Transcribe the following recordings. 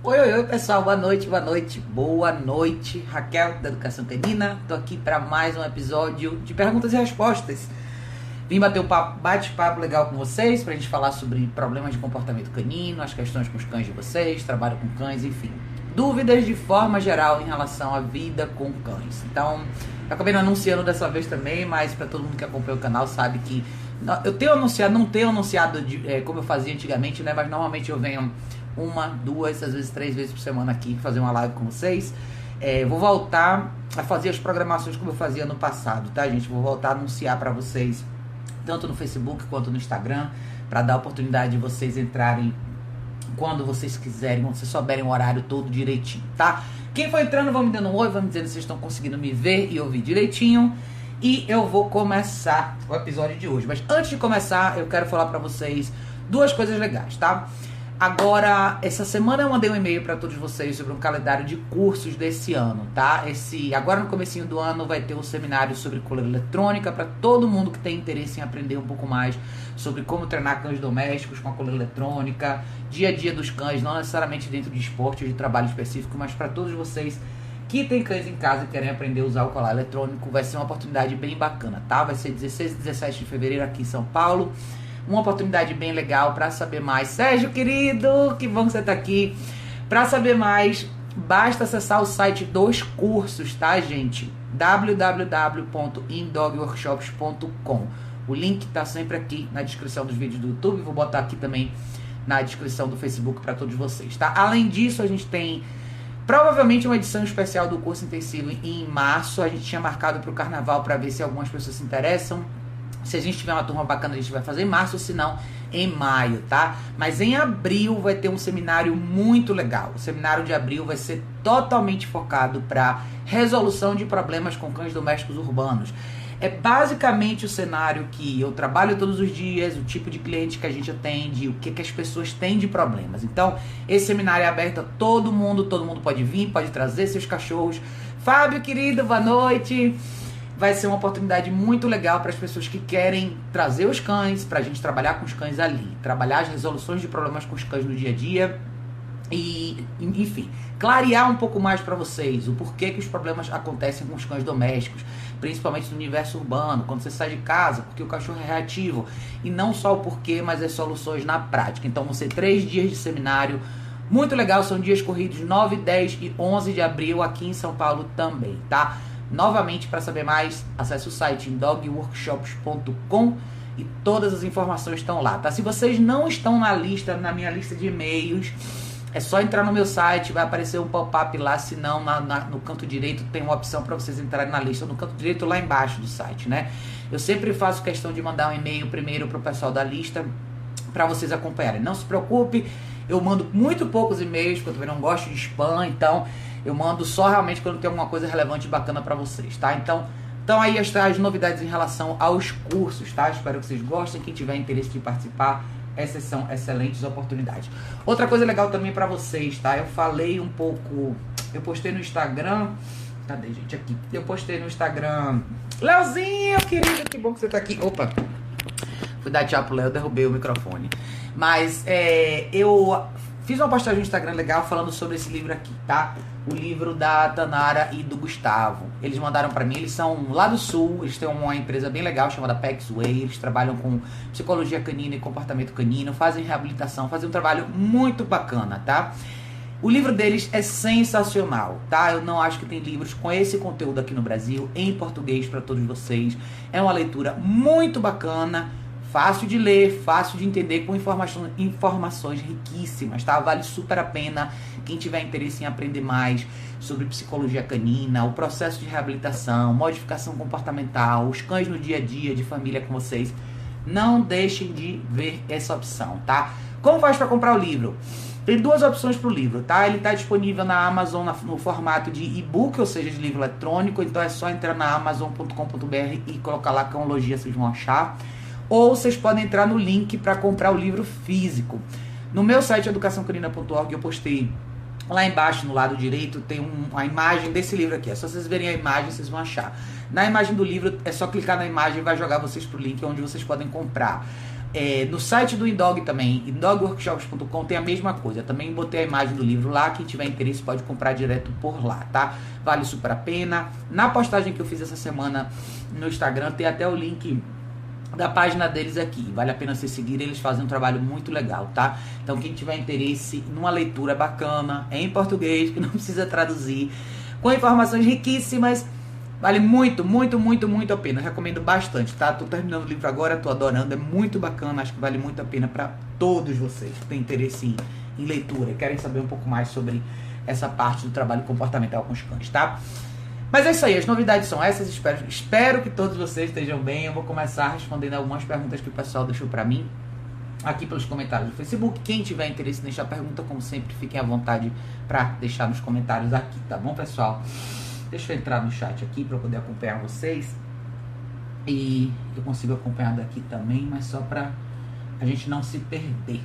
Oi, oi, oi, pessoal, boa noite, boa noite, boa noite. Raquel, da Educação Canina. Tô aqui para mais um episódio de perguntas e respostas. Vim bater um bate-papo legal com vocês, pra gente falar sobre problemas de comportamento canino, as questões com os cães de vocês, trabalho com cães, enfim. Dúvidas de forma geral em relação à vida com cães. Então, eu acabei não anunciando dessa vez também, mas para todo mundo que acompanha o canal sabe que eu tenho anunciado, não tenho anunciado como eu fazia antigamente, né? Mas normalmente eu venho uma, duas, às vezes 3 vezes por semana aqui fazer uma live com vocês. Vou voltar a fazer as programações como eu fazia no passado, tá, gente? Vou voltar a anunciar para vocês tanto no Facebook quanto no Instagram, para dar a oportunidade de vocês entrarem quando vocês quiserem, quando vocês souberem o horário todo direitinho, tá? Quem for entrando, vão me dando um oi, vão me dizendo se vocês estão conseguindo me ver e ouvir direitinho. E eu vou começar o episódio de hoje. Mas antes de começar, eu quero falar para vocês 2 coisas legais, tá? Agora, essa semana eu mandei um e-mail para todos vocês sobre um calendário de cursos desse ano, tá? Agora no comecinho do ano vai ter um seminário sobre coleira eletrônica para todo mundo que tem interesse em aprender um pouco mais sobre como treinar cães domésticos com a coleira eletrônica, dia a dia dos cães, não necessariamente dentro de esporte ou de trabalho específico, mas para todos vocês que tem cães em casa e querem aprender a usar o colar eletrônico, vai ser uma oportunidade bem bacana, tá? Vai ser 16 e 17 de fevereiro aqui em São Paulo. Uma oportunidade bem legal para saber mais. Sérgio, querido, que bom que você tá aqui. Para saber mais, basta acessar o site dos cursos, tá, gente? www.indogworkshops.com. O link tá sempre aqui na descrição dos vídeos do YouTube. Vou botar aqui também na descrição do Facebook para todos vocês, tá? Além disso, a gente tem provavelmente uma edição especial do curso intensivo em março. A gente tinha marcado para o carnaval para ver se algumas pessoas se interessam. Se a gente tiver uma turma bacana, a gente vai fazer em março, se não, em maio, tá? Mas em abril vai ter um seminário muito legal. O seminário de abril vai ser totalmente focado para resolução de problemas com cães domésticos urbanos. É basicamente o cenário que eu trabalho todos os dias, o tipo de cliente que a gente atende, o que as pessoas têm de problemas. Então, esse seminário é aberto a todo mundo pode vir, pode trazer seus cachorros. Fábio, querido, boa noite! Vai ser uma oportunidade muito legal para as pessoas que querem trazer os cães, para a gente trabalhar com os cães ali, trabalhar as resoluções de problemas com os cães no dia a dia e, enfim, clarear um pouco mais para vocês o porquê que os problemas acontecem com os cães domésticos, principalmente no universo urbano, quando você sai de casa, porque o cachorro é reativo, e não só o porquê, mas as soluções na prática. Então vão ser 3 dias de seminário, muito legal, são dias corridos 9, 10 e 11 de abril aqui em São Paulo também, tá? Novamente, para saber mais, acesse o site indogworkshops.com e todas as informações estão lá, tá? Se vocês não estão na minha lista de e-mails, é só entrar no meu site, vai aparecer um pop-up lá, se não, no canto direito tem uma opção para vocês entrarem na lista, no canto direito lá embaixo do site, né? Eu sempre faço questão de mandar um e-mail primeiro para o pessoal da lista, para vocês acompanharem. Não se preocupe, eu mando muito poucos e-mails, porque eu também não gosto de spam, então eu mando só realmente quando tem alguma coisa relevante e bacana para vocês, tá? Então aí as novidades em relação aos cursos, tá? Espero que vocês gostem. Quem tiver interesse de participar, essas são excelentes oportunidades. Outra coisa legal também para vocês, tá? Eu falei um pouco, eu postei no Instagram, cadê, gente? Aqui. Eu postei no Instagram. Leozinho, querido, que bom que você tá aqui. Opa, fui dar tchau pro Léo, derrubei o microfone. Mas eu fiz uma postagem no Instagram legal falando sobre esse livro aqui, tá? O livro da Tanara e do Gustavo. Eles mandaram pra mim, eles são lá do Sul, eles têm uma empresa bem legal chamada Paxway, eles trabalham com psicologia canina e comportamento canino, fazem reabilitação, fazem um trabalho muito bacana, tá? O livro deles é sensacional, tá? Eu não acho que tem livros com esse conteúdo aqui no Brasil, em português para todos vocês. É uma leitura muito bacana, fácil de ler, fácil de entender, com informações riquíssimas, tá? Vale super a pena quem tiver interesse em aprender mais sobre psicologia canina, o processo de reabilitação, modificação comportamental, os cães no dia a dia de família com vocês. Não deixem de ver essa opção, tá? Como faz para comprar o livro? Tem 2 opções para o livro, tá? Ele está disponível na Amazon no formato de e-book, ou seja, de livro eletrônico. Então é só entrar na amazon.com.br e colocar lá Cãologia, vocês vão achar. Ou vocês podem entrar no link para comprar o livro físico. No meu site educaçãocanina.org eu postei lá embaixo no lado direito, tem a imagem desse livro aqui. É só vocês verem a imagem, vocês vão achar. Na imagem do livro é só clicar na imagem e vai jogar vocês pro link onde vocês podem comprar. No site do Indog também, indogworkshops.com, tem a mesma coisa. Eu também botei a imagem do livro lá. Quem tiver interesse pode comprar direto por lá, tá? Vale super a pena. Na postagem que eu fiz essa semana no Instagram, tem até o link da página deles aqui. Vale a pena você seguir, eles fazem um trabalho muito legal, tá? Então quem tiver interesse numa leitura bacana, em português, que não precisa traduzir, com informações riquíssimas, vale muito, muito, muito, muito a pena. Eu recomendo bastante, tá? Tô terminando o livro agora, tô adorando, é muito bacana, acho que vale muito a pena para todos vocês que têm interesse em leitura e querem saber um pouco mais sobre essa parte do trabalho comportamental com os cães, tá? Mas é isso aí, as novidades são essas, espero que todos vocês estejam bem. Eu vou começar respondendo algumas perguntas que o pessoal deixou pra mim aqui pelos comentários do Facebook. Quem tiver interesse em deixar pergunta, como sempre, fiquem à vontade pra deixar nos comentários aqui, tá bom, pessoal? Deixa eu entrar no chat aqui pra poder acompanhar vocês. E eu consigo acompanhar daqui também, mas só pra a gente não se perder.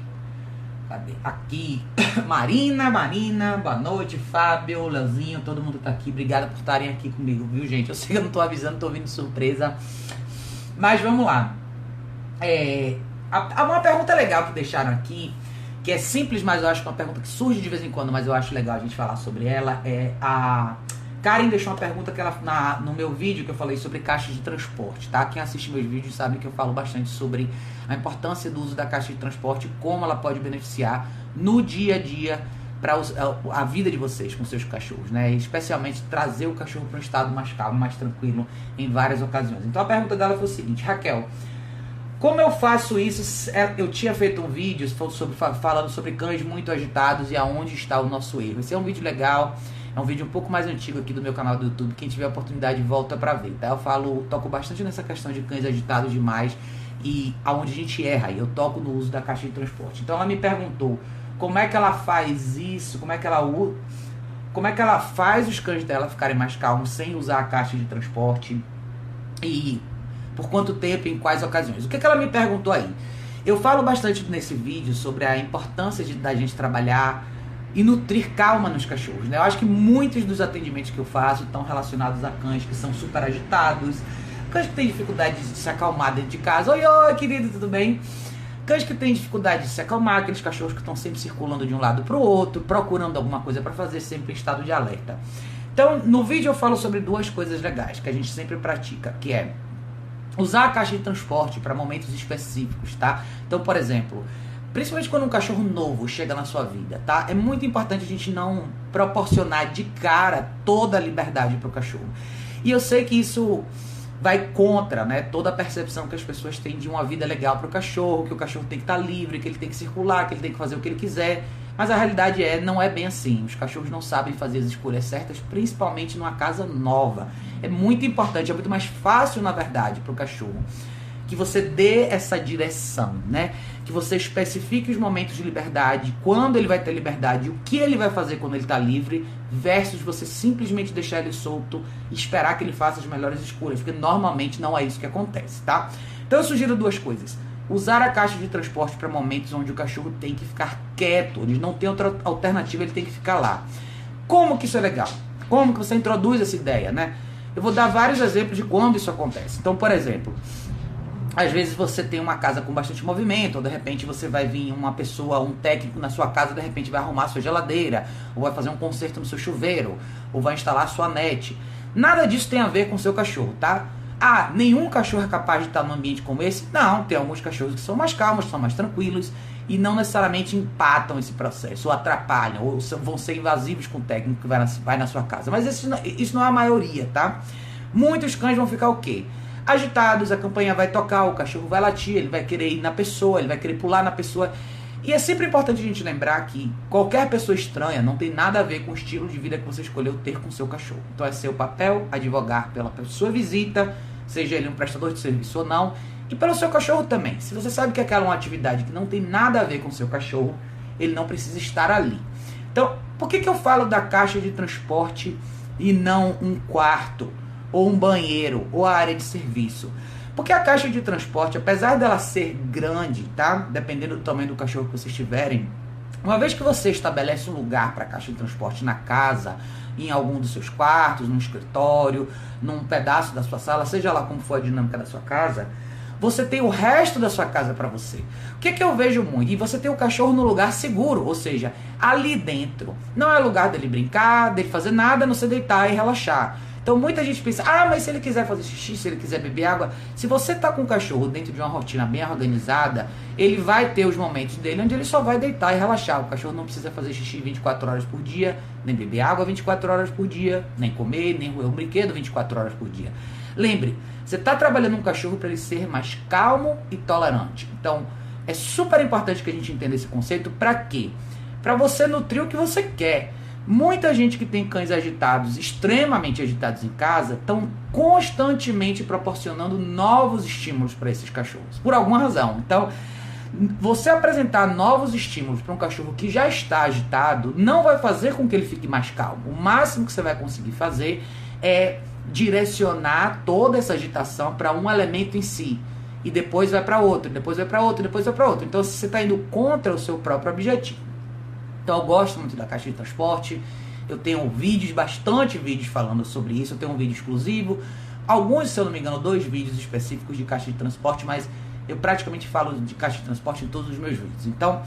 Cadê? Aqui, Marina, boa noite, Fábio, Leozinho, todo mundo tá aqui, obrigado por estarem aqui comigo, viu, gente? Eu sei que eu não tô avisando, tô vindo de surpresa, mas vamos lá. Uma pergunta legal que deixaram aqui, que é simples, mas eu acho que é uma pergunta que surge de vez em quando, mas eu acho legal a gente falar sobre ela, a Karen deixou uma pergunta que ela, no meu vídeo que eu falei sobre caixas de transporte, tá? Quem assiste meus vídeos sabe que eu falo bastante sobre a importância do uso da caixa de transporte, como ela pode beneficiar no dia a dia para a vida de vocês com seus cachorros, né? E especialmente trazer o cachorro para um estado mais calmo, mais tranquilo em várias ocasiões. Então a pergunta dela foi o seguinte: Raquel, como eu faço isso? Eu tinha feito um vídeo falando sobre cães muito agitados e aonde está o nosso erro. Esse é um vídeo legal. É um vídeo um pouco mais antigo aqui do meu canal do YouTube. Quem tiver a oportunidade, volta pra ver, tá? Eu toco bastante nessa questão de cães agitados demais e aonde a gente erra. E eu toco no uso da caixa de transporte. Então ela me perguntou como é que ela faz isso, como é que ela faz os cães dela ficarem mais calmos sem usar a caixa de transporte e por quanto tempo e em quais ocasiões. O que ela me perguntou aí? Eu falo bastante nesse vídeo sobre a importância da gente trabalhar e nutrir calma nos cachorros, né? Eu acho que muitos dos atendimentos que eu faço estão relacionados a cães que são super agitados, cães que têm dificuldade de se acalmar dentro de casa. Oi, querido, tudo bem? Cães que têm dificuldade de se acalmar, aqueles cachorros que estão sempre circulando de um lado para o outro, procurando alguma coisa para fazer, sempre em estado de alerta. Então, no vídeo eu falo sobre duas coisas legais que a gente sempre pratica, que é usar a caixa de transporte para momentos específicos, tá? Então, por exemplo, principalmente quando um cachorro novo chega na sua vida, tá? É muito importante a gente não proporcionar de cara toda a liberdade para o cachorro. E eu sei que isso vai contra, né, toda a percepção que as pessoas têm de uma vida legal para o cachorro, que o cachorro tem que estar livre, que ele tem que circular, que ele tem que fazer o que ele quiser. Mas a realidade não é bem assim. Os cachorros não sabem fazer as escolhas certas, principalmente numa casa nova. É muito importante, é muito mais fácil, na verdade, para o cachorro que você dê essa direção, né? Que você especifique os momentos de liberdade, quando ele vai ter liberdade, o que ele vai fazer quando ele está livre, versus você simplesmente deixar ele solto e esperar que ele faça as melhores escolhas, porque normalmente não é isso que acontece, tá? Então eu sugiro duas coisas. Usar a caixa de transporte para momentos onde o cachorro tem que ficar quieto, ele não tem outra alternativa, ele tem que ficar lá. Como que isso é legal? Como que você introduz essa ideia, né? Eu vou dar vários exemplos de quando isso acontece. Então, por exemplo, às vezes você tem uma casa com bastante movimento, ou de repente você vai vir uma pessoa, um técnico na sua casa, de repente vai arrumar a sua geladeira, ou vai fazer um conserto no seu chuveiro, ou vai instalar a sua net. Nada disso tem a ver com o seu cachorro, tá? Ah, nenhum cachorro é capaz de estar num ambiente como esse? Não, tem alguns cachorros que são mais calmos, são mais tranquilos, e não necessariamente empatam esse processo, ou atrapalham, ou vão ser invasivos com o técnico que vai na sua casa. Mas isso não é a maioria, tá? Muitos cães vão ficar o quê? Agitados, a campainha vai tocar, o cachorro vai latir, ele vai querer ir na pessoa, ele vai querer pular na pessoa. E é sempre importante a gente lembrar que qualquer pessoa estranha não tem nada a ver com o estilo de vida que você escolheu ter com o seu cachorro. Então é seu papel advogar pela sua visita, seja ele um prestador de serviço ou não, e pelo seu cachorro também. Se você sabe que aquela é uma atividade que não tem nada a ver com o seu cachorro, ele não precisa estar ali. Então, por que eu falo da caixa de transporte e não um quarto, ou um banheiro, ou a área de serviço? Porque a caixa de transporte, apesar dela ser grande, tá? Dependendo do tamanho do cachorro que vocês tiverem, uma vez que você estabelece um lugar para a caixa de transporte na casa, em algum dos seus quartos, num escritório, num pedaço da sua sala, seja lá como for a dinâmica da sua casa, você tem o resto da sua casa para você. O que eu vejo muito? E você tem o cachorro no lugar seguro, ou seja, ali dentro. Não é lugar dele brincar, dele fazer nada, a não ser deitar e relaxar. Então muita gente pensa, mas se ele quiser fazer xixi, se ele quiser beber água, se você tá com o cachorro dentro de uma rotina bem organizada, ele vai ter os momentos dele onde ele só vai deitar e relaxar. O cachorro não precisa fazer xixi 24 horas por dia, nem beber água 24 horas por dia, nem comer, nem roer um brinquedo 24 horas por dia. Lembre, você está trabalhando um cachorro para ele ser mais calmo e tolerante. Então, é super importante que a gente entenda esse conceito. Para quê? Para você nutrir o que você quer. Muita gente que tem cães agitados, extremamente agitados em casa, estão constantemente proporcionando novos estímulos para esses cachorros, por alguma razão. Então, você apresentar novos estímulos para um cachorro que já está agitado, não vai fazer com que ele fique mais calmo. O máximo que você vai conseguir fazer é direcionar toda essa agitação para um elemento em si. E depois vai para outro, depois vai para outro, depois vai para outro. Então, você está indo contra o seu próprio objetivo. Então eu gosto muito da caixa de transporte, eu tenho bastante vídeos falando sobre isso, eu tenho um vídeo exclusivo, alguns, se eu não me engano, 2 vídeos específicos de caixa de transporte, mas eu praticamente falo de caixa de transporte em todos os meus vídeos. Então,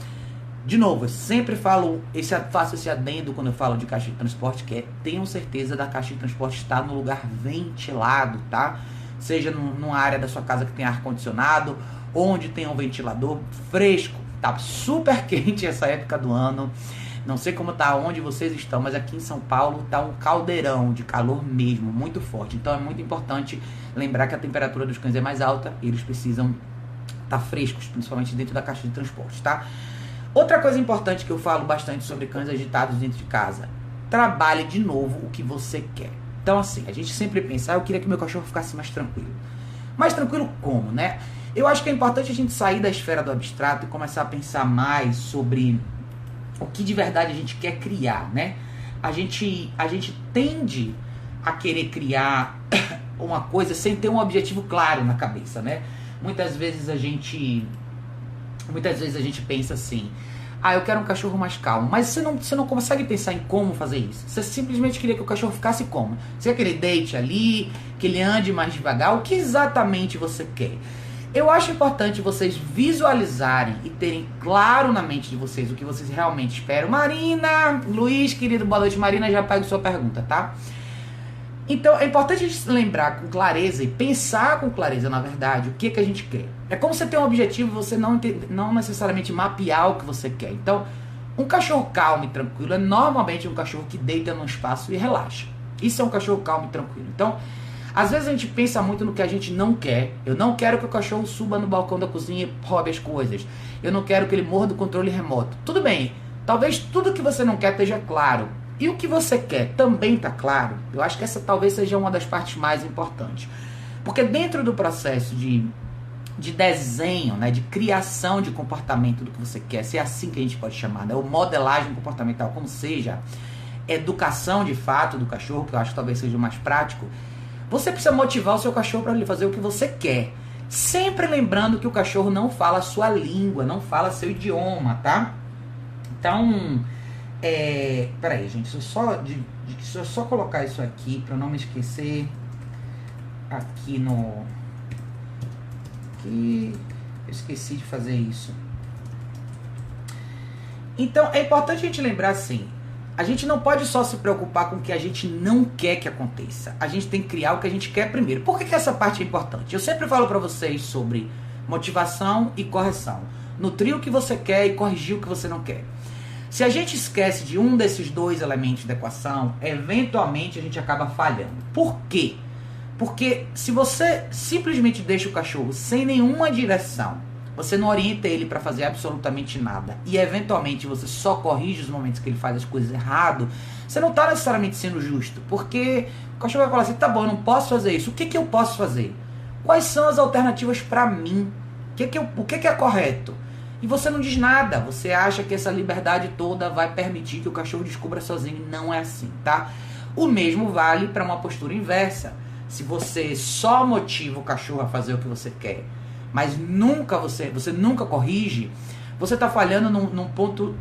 de novo, eu sempre faço esse adendo quando eu falo de caixa de transporte, que é, tenham certeza da caixa de transporte estar no lugar ventilado, tá? Seja numa área da sua casa que tem ar-condicionado, onde tem um ventilador fresco. Tá super quente essa época do ano. Não sei como tá onde vocês estão, mas aqui em São Paulo tá um caldeirão de calor mesmo, muito forte. Então é muito importante lembrar que a temperatura dos cães é mais alta e eles precisam estar frescos, principalmente dentro da caixa de transporte, tá? Outra coisa importante que eu falo bastante sobre cães agitados dentro de casa: trabalhe de novo o que você quer. Então assim, a gente sempre pensa, eu queria que meu cachorro ficasse mais tranquilo. Mais tranquilo como, né? Eu acho que é importante a gente sair da esfera do abstrato e começar a pensar mais sobre o que de verdade a gente quer criar, né? A gente tende a querer criar uma coisa sem ter um objetivo claro na cabeça, né? Muitas vezes a gente pensa assim, eu quero um cachorro mais calmo, mas você não consegue pensar em como fazer isso. Você simplesmente queria que o cachorro ficasse como? Você quer que ele deite ali, que ele ande mais devagar? O que exatamente você quer? Eu acho importante vocês visualizarem e terem claro na mente de vocês o que vocês realmente esperam. Marina, Luiz, querido, boa noite. Marina, já pego sua pergunta, tá? Então, é importante a gente lembrar com clareza e pensar com clareza, na verdade, o que a gente quer. É como você ter um objetivo e você não necessariamente mapear o que você quer. Então, um cachorro calmo e tranquilo é normalmente um cachorro que deita num espaço e relaxa. Isso é um cachorro calmo e tranquilo. Então, às vezes a gente pensa muito no que a gente não quer. Eu não quero que o cachorro suba no balcão da cozinha e roube as coisas. Eu não quero que ele morra do controle remoto. Tudo bem, talvez tudo que você não quer esteja claro. E o que você quer também está claro. Eu acho que essa talvez seja uma das partes mais importantes. Porque dentro do processo de desenho, né, de criação de comportamento do que você quer, se é assim que a gente pode chamar, né, ou modelagem comportamental, como seja, educação de fato do cachorro, que eu acho que talvez seja o mais prático, você precisa motivar o seu cachorro para ele fazer o que você quer. Sempre lembrando que o cachorro não fala a sua língua, não fala seu idioma, tá? Então, peraí, gente, deixa eu só colocar isso aqui para não me esquecer. Aqui no... Aqui, eu esqueci de fazer isso. Então, é importante a gente lembrar assim, a gente não pode só se preocupar com o que a gente não quer que aconteça. A gente tem que criar o que a gente quer primeiro. Por que essa parte é importante? Eu sempre falo para vocês sobre motivação e correção. Nutrir o que você quer e corrigir o que você não quer. Se a gente esquece de um desses dois elementos da equação, eventualmente a gente acaba falhando. Por quê? Porque se você simplesmente deixa o cachorro sem nenhuma direção, você não orienta ele para fazer absolutamente nada e eventualmente você só corrige os momentos que ele faz as coisas errado, você não está necessariamente sendo justo, porque o cachorro vai falar assim, tá bom, eu não posso fazer isso, o que eu posso fazer? Quais são as alternativas para mim? O que é correto? E você não diz nada, você acha que essa liberdade toda vai permitir que o cachorro descubra sozinho, não é assim, tá? O mesmo vale para uma postura inversa. Se você só motiva o cachorro a fazer o que você quer, mas você nunca corrige, você está falhando num ponto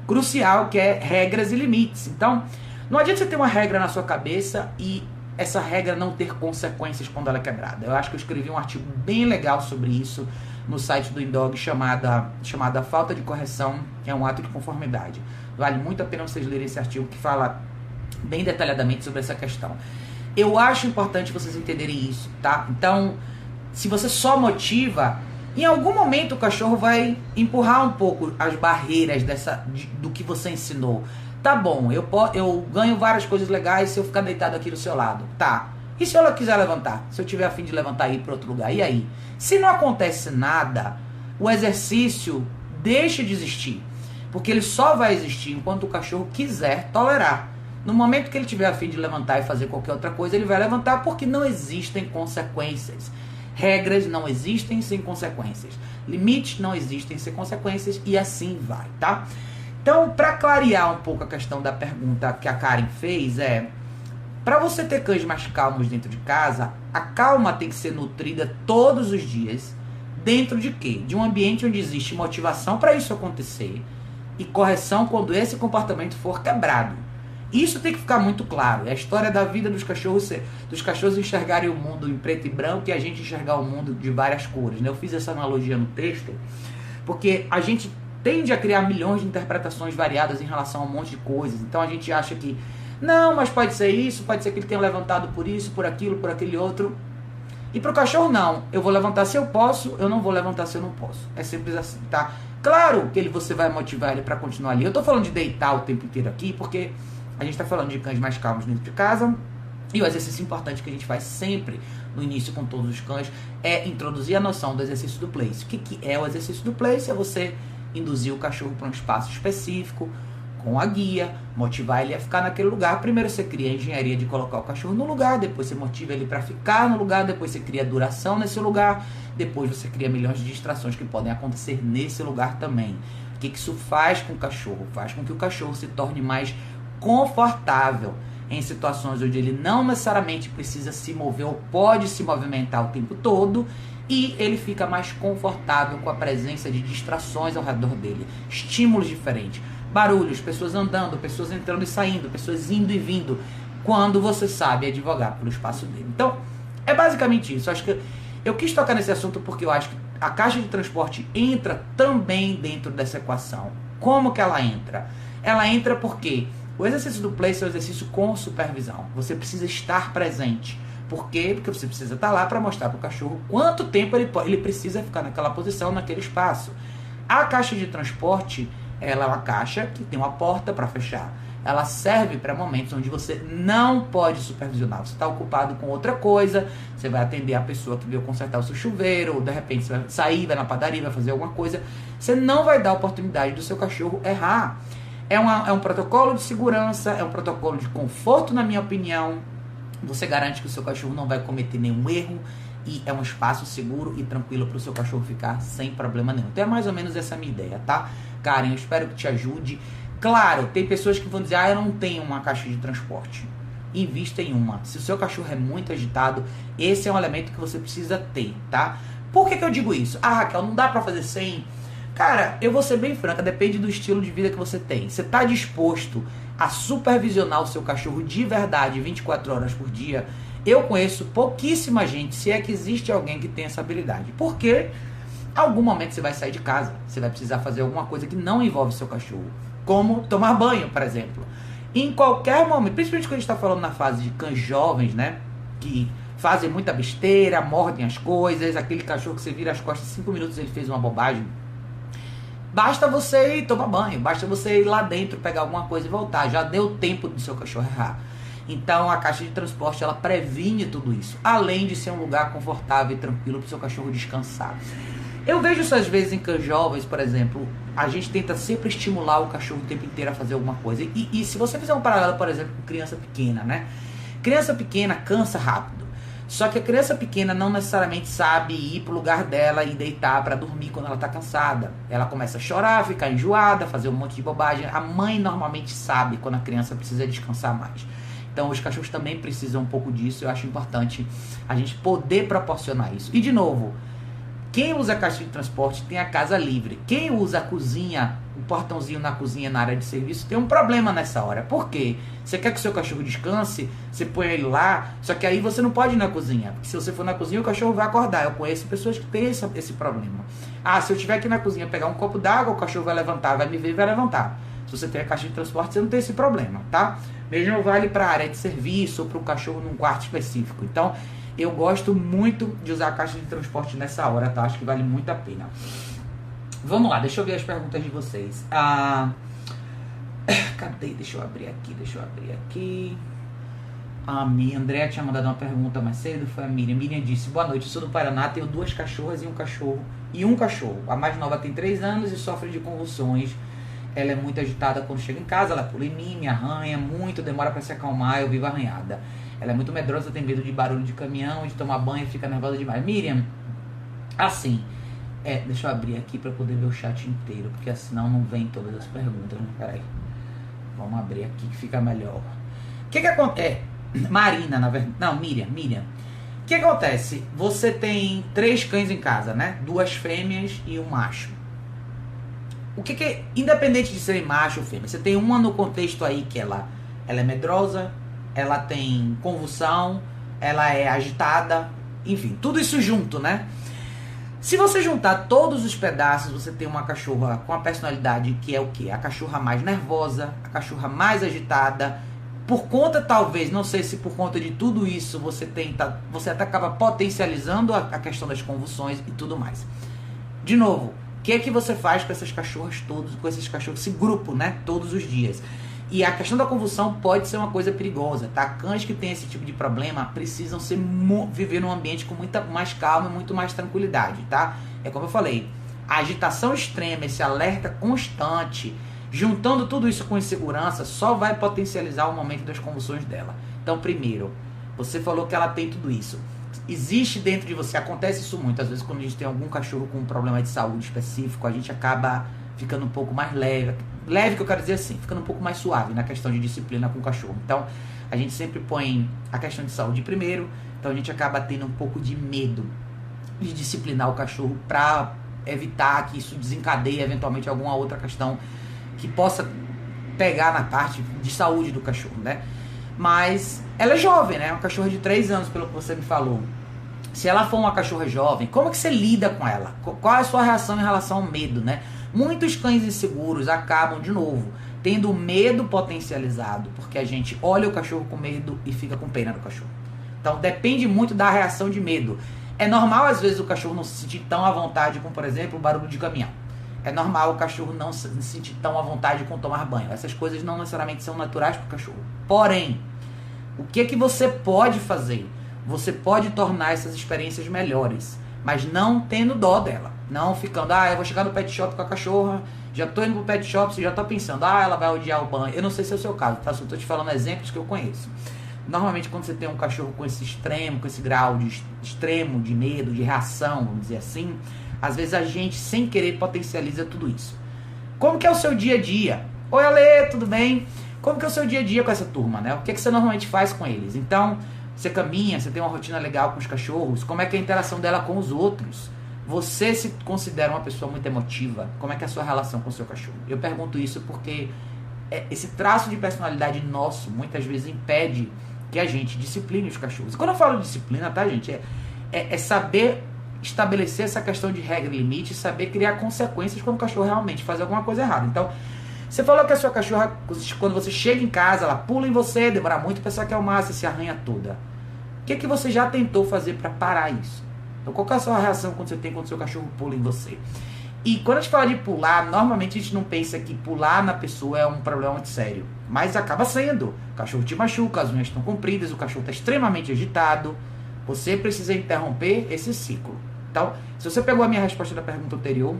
crucial, que é regras e limites. Então, não adianta você ter uma regra na sua cabeça e essa regra não ter consequências quando ela é quebrada. Eu acho que eu escrevi um artigo bem legal sobre isso no site do Indog, chamada Falta de Correção é um Ato de Conformidade. Vale muito a pena vocês lerem esse artigo que fala bem detalhadamente sobre essa questão. Eu acho importante vocês entenderem isso, tá? Então, se você só motiva, em algum momento o cachorro vai empurrar um pouco as barreiras do que você ensinou. Tá bom, eu ganho várias coisas legais se eu ficar deitado aqui do seu lado. Tá. E se ela quiser levantar? Se eu tiver a fim de levantar e ir para outro lugar? E aí? Se não acontece nada, o exercício deixa de existir. Porque ele só vai existir enquanto o cachorro quiser tolerar. No momento que ele tiver a fim de levantar e fazer qualquer outra coisa, ele vai levantar porque não existem consequências. Regras não existem sem consequências. Limites não existem sem consequências e assim vai, tá? Então, para clarear um pouco a questão da pergunta que a Karen fez, para você ter cães mais calmos dentro de casa, a calma tem que ser nutrida todos os dias. Dentro de quê? De um ambiente onde existe motivação para isso acontecer e correção quando esse comportamento for quebrado. Isso tem que ficar muito claro. É a história da vida dos cachorros enxergarem o mundo em preto e branco e a gente enxergar o mundo de várias cores, né? Eu fiz essa analogia no texto porque a gente tende a criar milhões de interpretações variadas em relação a um monte de coisas. Então a gente acha que, não, mas pode ser isso, pode ser que ele tenha levantado por isso, por aquilo, por aquele outro. E pro cachorro não, eu vou levantar se eu posso, eu não vou levantar se eu não posso. É simples assim, tá? Claro que você vai motivar ele para continuar ali. Eu tô falando de deitar o tempo inteiro aqui, porque a gente tá falando de cães mais calmos dentro de casa. E o exercício importante que a gente faz sempre no início com todos os cães é introduzir a noção do exercício do place. O que é o exercício do place? É você induzir o cachorro para um espaço específico, com a guia, motivar ele a ficar naquele lugar. Primeiro você cria a engenharia de colocar o cachorro no lugar, depois você motiva ele para ficar no lugar, depois você cria a duração nesse lugar, depois você cria milhões de distrações que podem acontecer nesse lugar também. O que isso faz com o cachorro? Faz com que o cachorro se torne mais confortável em situações onde ele não necessariamente precisa se mover ou pode se movimentar o tempo todo, e ele fica mais confortável com a presença de distrações ao redor dele, estímulos diferentes, barulhos, pessoas andando, pessoas entrando e saindo, pessoas indo e vindo, quando você sabe advogar pelo espaço dele. Então, é basicamente isso. Acho que eu quis tocar nesse assunto porque eu acho que a caixa de transporte entra também dentro dessa equação. Como que ela entra? Ela entra porque o exercício do place é um exercício com supervisão. Você precisa estar presente. Por quê? Porque você precisa estar lá para mostrar para o cachorro quanto tempo ele precisa ficar naquela posição, naquele espaço. A caixa de transporte, ela é uma caixa que tem uma porta para fechar. Ela serve para momentos onde você não pode supervisionar. Você está ocupado com outra coisa, você vai atender a pessoa que veio consertar o seu chuveiro, ou de repente você vai sair, vai na padaria, vai fazer alguma coisa. Você não vai dar a oportunidade do seu cachorro errar. É um protocolo de segurança, é um protocolo de conforto, na minha opinião. Você garante que o seu cachorro não vai cometer nenhum erro e é um espaço seguro e tranquilo para o seu cachorro ficar sem problema nenhum. Então é mais ou menos essa a minha ideia, tá? Karen, eu espero que te ajude. Claro, tem pessoas que vão dizer, eu não tenho uma caixa de transporte. Invista em uma. Se o seu cachorro é muito agitado, esse é um elemento que você precisa ter, tá? Por que eu digo isso? Raquel, não dá para fazer sem... Cara, eu vou ser bem franca, depende do estilo de vida que você tem. Você está disposto a supervisionar o seu cachorro de verdade 24 horas por dia? Eu conheço pouquíssima gente, se é que existe alguém que tem essa habilidade. Porque em algum momento você vai sair de casa, você vai precisar fazer alguma coisa que não envolve seu cachorro. Como tomar banho, por exemplo. Em qualquer momento, principalmente quando a gente está falando na fase de cães jovens, né? Que fazem muita besteira, mordem as coisas, aquele cachorro que você vira as costas 5 minutos ele fez uma bobagem. Basta você ir tomar banho, basta você ir lá dentro, pegar alguma coisa e voltar. Já deu tempo do seu cachorro errar. Então a caixa de transporte, ela previne tudo isso. Além de ser um lugar confortável e tranquilo para o seu cachorro descansar. Eu vejo isso às vezes em cães jovens, por exemplo. A gente tenta sempre estimular o cachorro o tempo inteiro a fazer alguma coisa. E se você fizer um paralelo, por exemplo, com criança pequena, né? Criança pequena cansa rápido. Só que a criança pequena não necessariamente sabe ir pro lugar dela e deitar para dormir quando ela tá cansada. Ela começa a chorar, ficar enjoada, fazer um monte de bobagem. A mãe normalmente sabe quando a criança precisa descansar mais. Então os cachorros também precisam um pouco disso. Eu acho importante a gente poder proporcionar isso. E de novo, quem usa a caixa de transporte tem a casa livre. Quem usa a cozinha o portãozinho na cozinha, na área de serviço, tem um problema nessa hora. Por quê? Você quer que o seu cachorro descanse, você põe ele lá, só que aí você não pode ir na cozinha. Porque se você for na cozinha, o cachorro vai acordar. Eu conheço pessoas que têm esse problema. Ah, se eu estiver aqui na cozinha pegar um copo d'água, o cachorro vai levantar, vai me ver e vai levantar. Se você tem a caixa de transporte, você não tem esse problema, tá? Mesmo vale para a área de serviço ou para o cachorro num quarto específico. Então, eu gosto muito de usar a caixa de transporte nessa hora, tá? Acho que vale muito a pena. Vamos lá, deixa eu ver as perguntas de vocês. Cadê? Deixa eu abrir aqui. A Andréa tinha mandado uma pergunta mais cedo, foi a Miriam. Miriam disse, boa noite, eu sou do Paraná, tenho 2 cachorras e um cachorro. A mais nova tem 3 anos e sofre de convulsões. Ela é muito agitada quando chega em casa, ela pula em mim, me arranha muito, demora para se acalmar, eu vivo arranhada. Ela é muito medrosa, tem medo de barulho de caminhão, de tomar banho, fica nervosa demais. Miriam, assim, deixa eu abrir aqui para poder ver o chat inteiro, porque senão não vem todas as perguntas, né? Peraí. Vamos abrir aqui que fica melhor. O que acontece? Marina, na verdade. Não, Miriam. O que acontece? Você tem 3 cães em casa, né? 2 fêmeas e um macho. O que independente de serem macho ou fêmea, você tem uma no contexto aí que ela é medrosa, ela tem convulsão, ela é agitada, enfim, tudo isso junto, né? Se você juntar todos os pedaços, você tem uma cachorra com a personalidade que é o quê? A cachorra mais nervosa, a cachorra mais agitada. Por conta, talvez, não sei se por conta de tudo isso, você até acaba potencializando a questão das convulsões e tudo mais. De novo, o que é que você faz com essas cachorras todos, com esses cachorros, esse grupo, né? Todos os dias. E a questão da convulsão pode ser uma coisa perigosa, tá? Cães que têm esse tipo de problema precisam viver num ambiente com muita mais calma e muito mais tranquilidade, tá? É como eu falei, a agitação extrema, esse alerta constante, juntando tudo isso com insegurança, só vai potencializar o momento das convulsões dela. Então, primeiro, você falou que ela tem tudo isso. Existe dentro de você, acontece isso muito, às vezes quando a gente tem algum cachorro com um problema de saúde específico, a gente acaba ficando um pouco mais leve que eu quero dizer assim, ficando um pouco mais suave na questão de disciplina com o cachorro. Então, a gente sempre põe a questão de saúde primeiro, então a gente acaba tendo um pouco de medo de disciplinar o cachorro para evitar que isso desencadeie eventualmente alguma outra questão que possa pegar na parte de saúde do cachorro, né? Mas ela é jovem, né? Uma cachorra de 3 anos, pelo que você me falou. Se ela for uma cachorra jovem, como é que você lida com ela? Qual é a sua reação em relação ao medo, né? Muitos cães inseguros acabam, de novo, tendo medo potencializado, porque a gente olha o cachorro com medo e fica com pena do cachorro. Então depende muito da reação de medo. É normal, às vezes, o cachorro não se sentir tão à vontade com, por exemplo, o barulho de caminhão. É normal o cachorro não se sentir tão à vontade com tomar banho. Essas coisas não necessariamente são naturais para o cachorro. Porém, o que você pode fazer? Você pode tornar essas experiências melhores, mas não tendo dó dela. Não ficando, eu vou chegar no pet shop com a cachorra, já tô indo pro pet shop, você já tá pensando, ela vai odiar o banho. Eu não sei se é o seu caso, tá? Só tô te falando exemplos que eu conheço. Normalmente, quando você tem um cachorro com esse extremo, com esse grau de extremo de medo, de reação, vamos dizer assim, às vezes a gente, sem querer, potencializa tudo isso. Como que é o seu dia a dia? Oi, Ale, tudo bem? Como que é o seu dia a dia com essa turma, né? O que você normalmente faz com eles? Então, você caminha, você tem uma rotina legal com os cachorros, como é que é a interação dela com os outros? Você se considera uma pessoa muito emotiva? Como é que é a sua relação com o seu cachorro? Eu pergunto isso porque esse traço de personalidade nosso, muitas vezes, impede que a gente discipline os cachorros. E quando eu falo de disciplina, tá, gente? É saber estabelecer essa questão de regra e limite, saber criar consequências quando o cachorro realmente faz alguma coisa errada. Então, você falou que a sua cachorra, quando você chega em casa, ela pula em você, demora muito para se acalmar, você se arranha toda. O que você já tentou fazer para parar isso? Então, qual que é a sua reação quando o seu cachorro pula em você? E quando a gente fala de pular, normalmente a gente não pensa que pular na pessoa é um problema muito sério. Mas acaba sendo. O cachorro te machuca, as unhas estão compridas, o cachorro está extremamente agitado. Você precisa interromper esse ciclo. Então, se você pegou a minha resposta da pergunta anterior,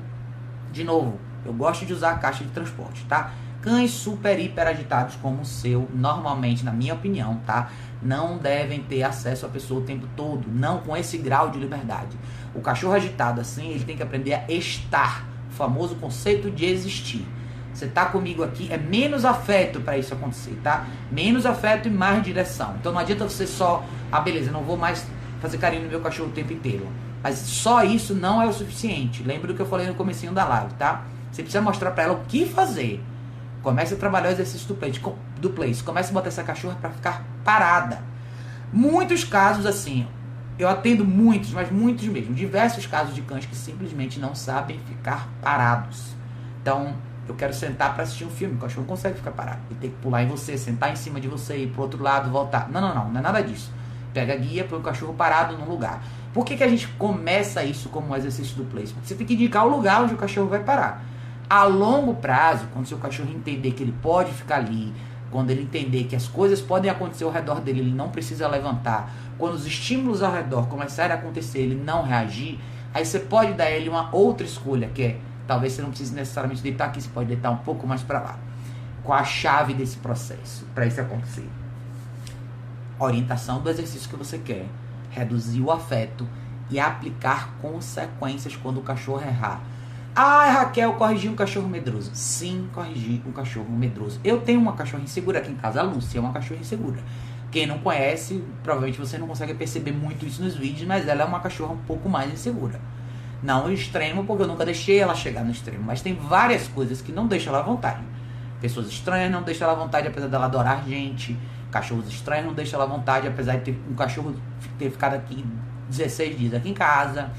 de novo, eu gosto de usar a caixa de transporte, tá? Cães super, hiper agitados como o seu, normalmente, na minha opinião, tá? Não devem ter acesso à pessoa o tempo todo, não com esse grau de liberdade. O cachorro agitado assim, ele tem que aprender a estar, o famoso conceito de existir. Você tá comigo aqui, é menos afeto para isso acontecer, tá? Menos afeto e mais direção. Então não adianta você só, beleza, não vou mais fazer carinho no meu cachorro o tempo inteiro. Mas só isso não é o suficiente. Lembra do que eu falei no comecinho da live, tá? Você precisa mostrar para ela o que fazer. Comece a trabalhar o exercício do place. Comece a botar essa cachorra para ficar parada. Muitos casos assim, eu atendo muitos, mas muitos mesmo. Diversos casos de cães que simplesmente não sabem ficar parados. Então, eu quero sentar para assistir um filme. O cachorro não consegue ficar parado. Ele tem que pular em você, sentar em cima de você, ir pro outro lado, voltar. Não é nada disso. Pega a guia, põe o cachorro parado num lugar. Por que a gente começa isso como um exercício do place? Porque você tem que indicar o lugar onde o cachorro vai parar. A longo prazo, quando seu cachorro entender que ele pode ficar ali, quando ele entender que as coisas podem acontecer ao redor dele, ele não precisa levantar, quando os estímulos ao redor começarem a acontecer, ele não reagir, aí você pode dar a ele uma outra escolha, que é, talvez você não precise necessariamente deitar aqui, você pode deitar um pouco mais para lá. Qual a chave desse processo para isso acontecer? Orientação do exercício que você quer, reduzir o afeto e aplicar consequências quando o cachorro errar. Ah, Raquel, corrigi um cachorro medroso. Sim, corrigi um cachorro medroso. Eu tenho uma cachorra insegura aqui em casa, a Lúcia é uma cachorra insegura. Quem não conhece, provavelmente você não consegue perceber muito isso nos vídeos, mas ela é uma cachorra um pouco mais insegura. Não o extremo, porque eu nunca deixei ela chegar no extremo, mas tem várias coisas que não deixam ela à vontade. Pessoas estranhas não deixam ela à vontade, apesar dela adorar gente. Cachorros estranhos não deixam ela à vontade, apesar de ter um cachorro ter ficado aqui 16 dias aqui em casa.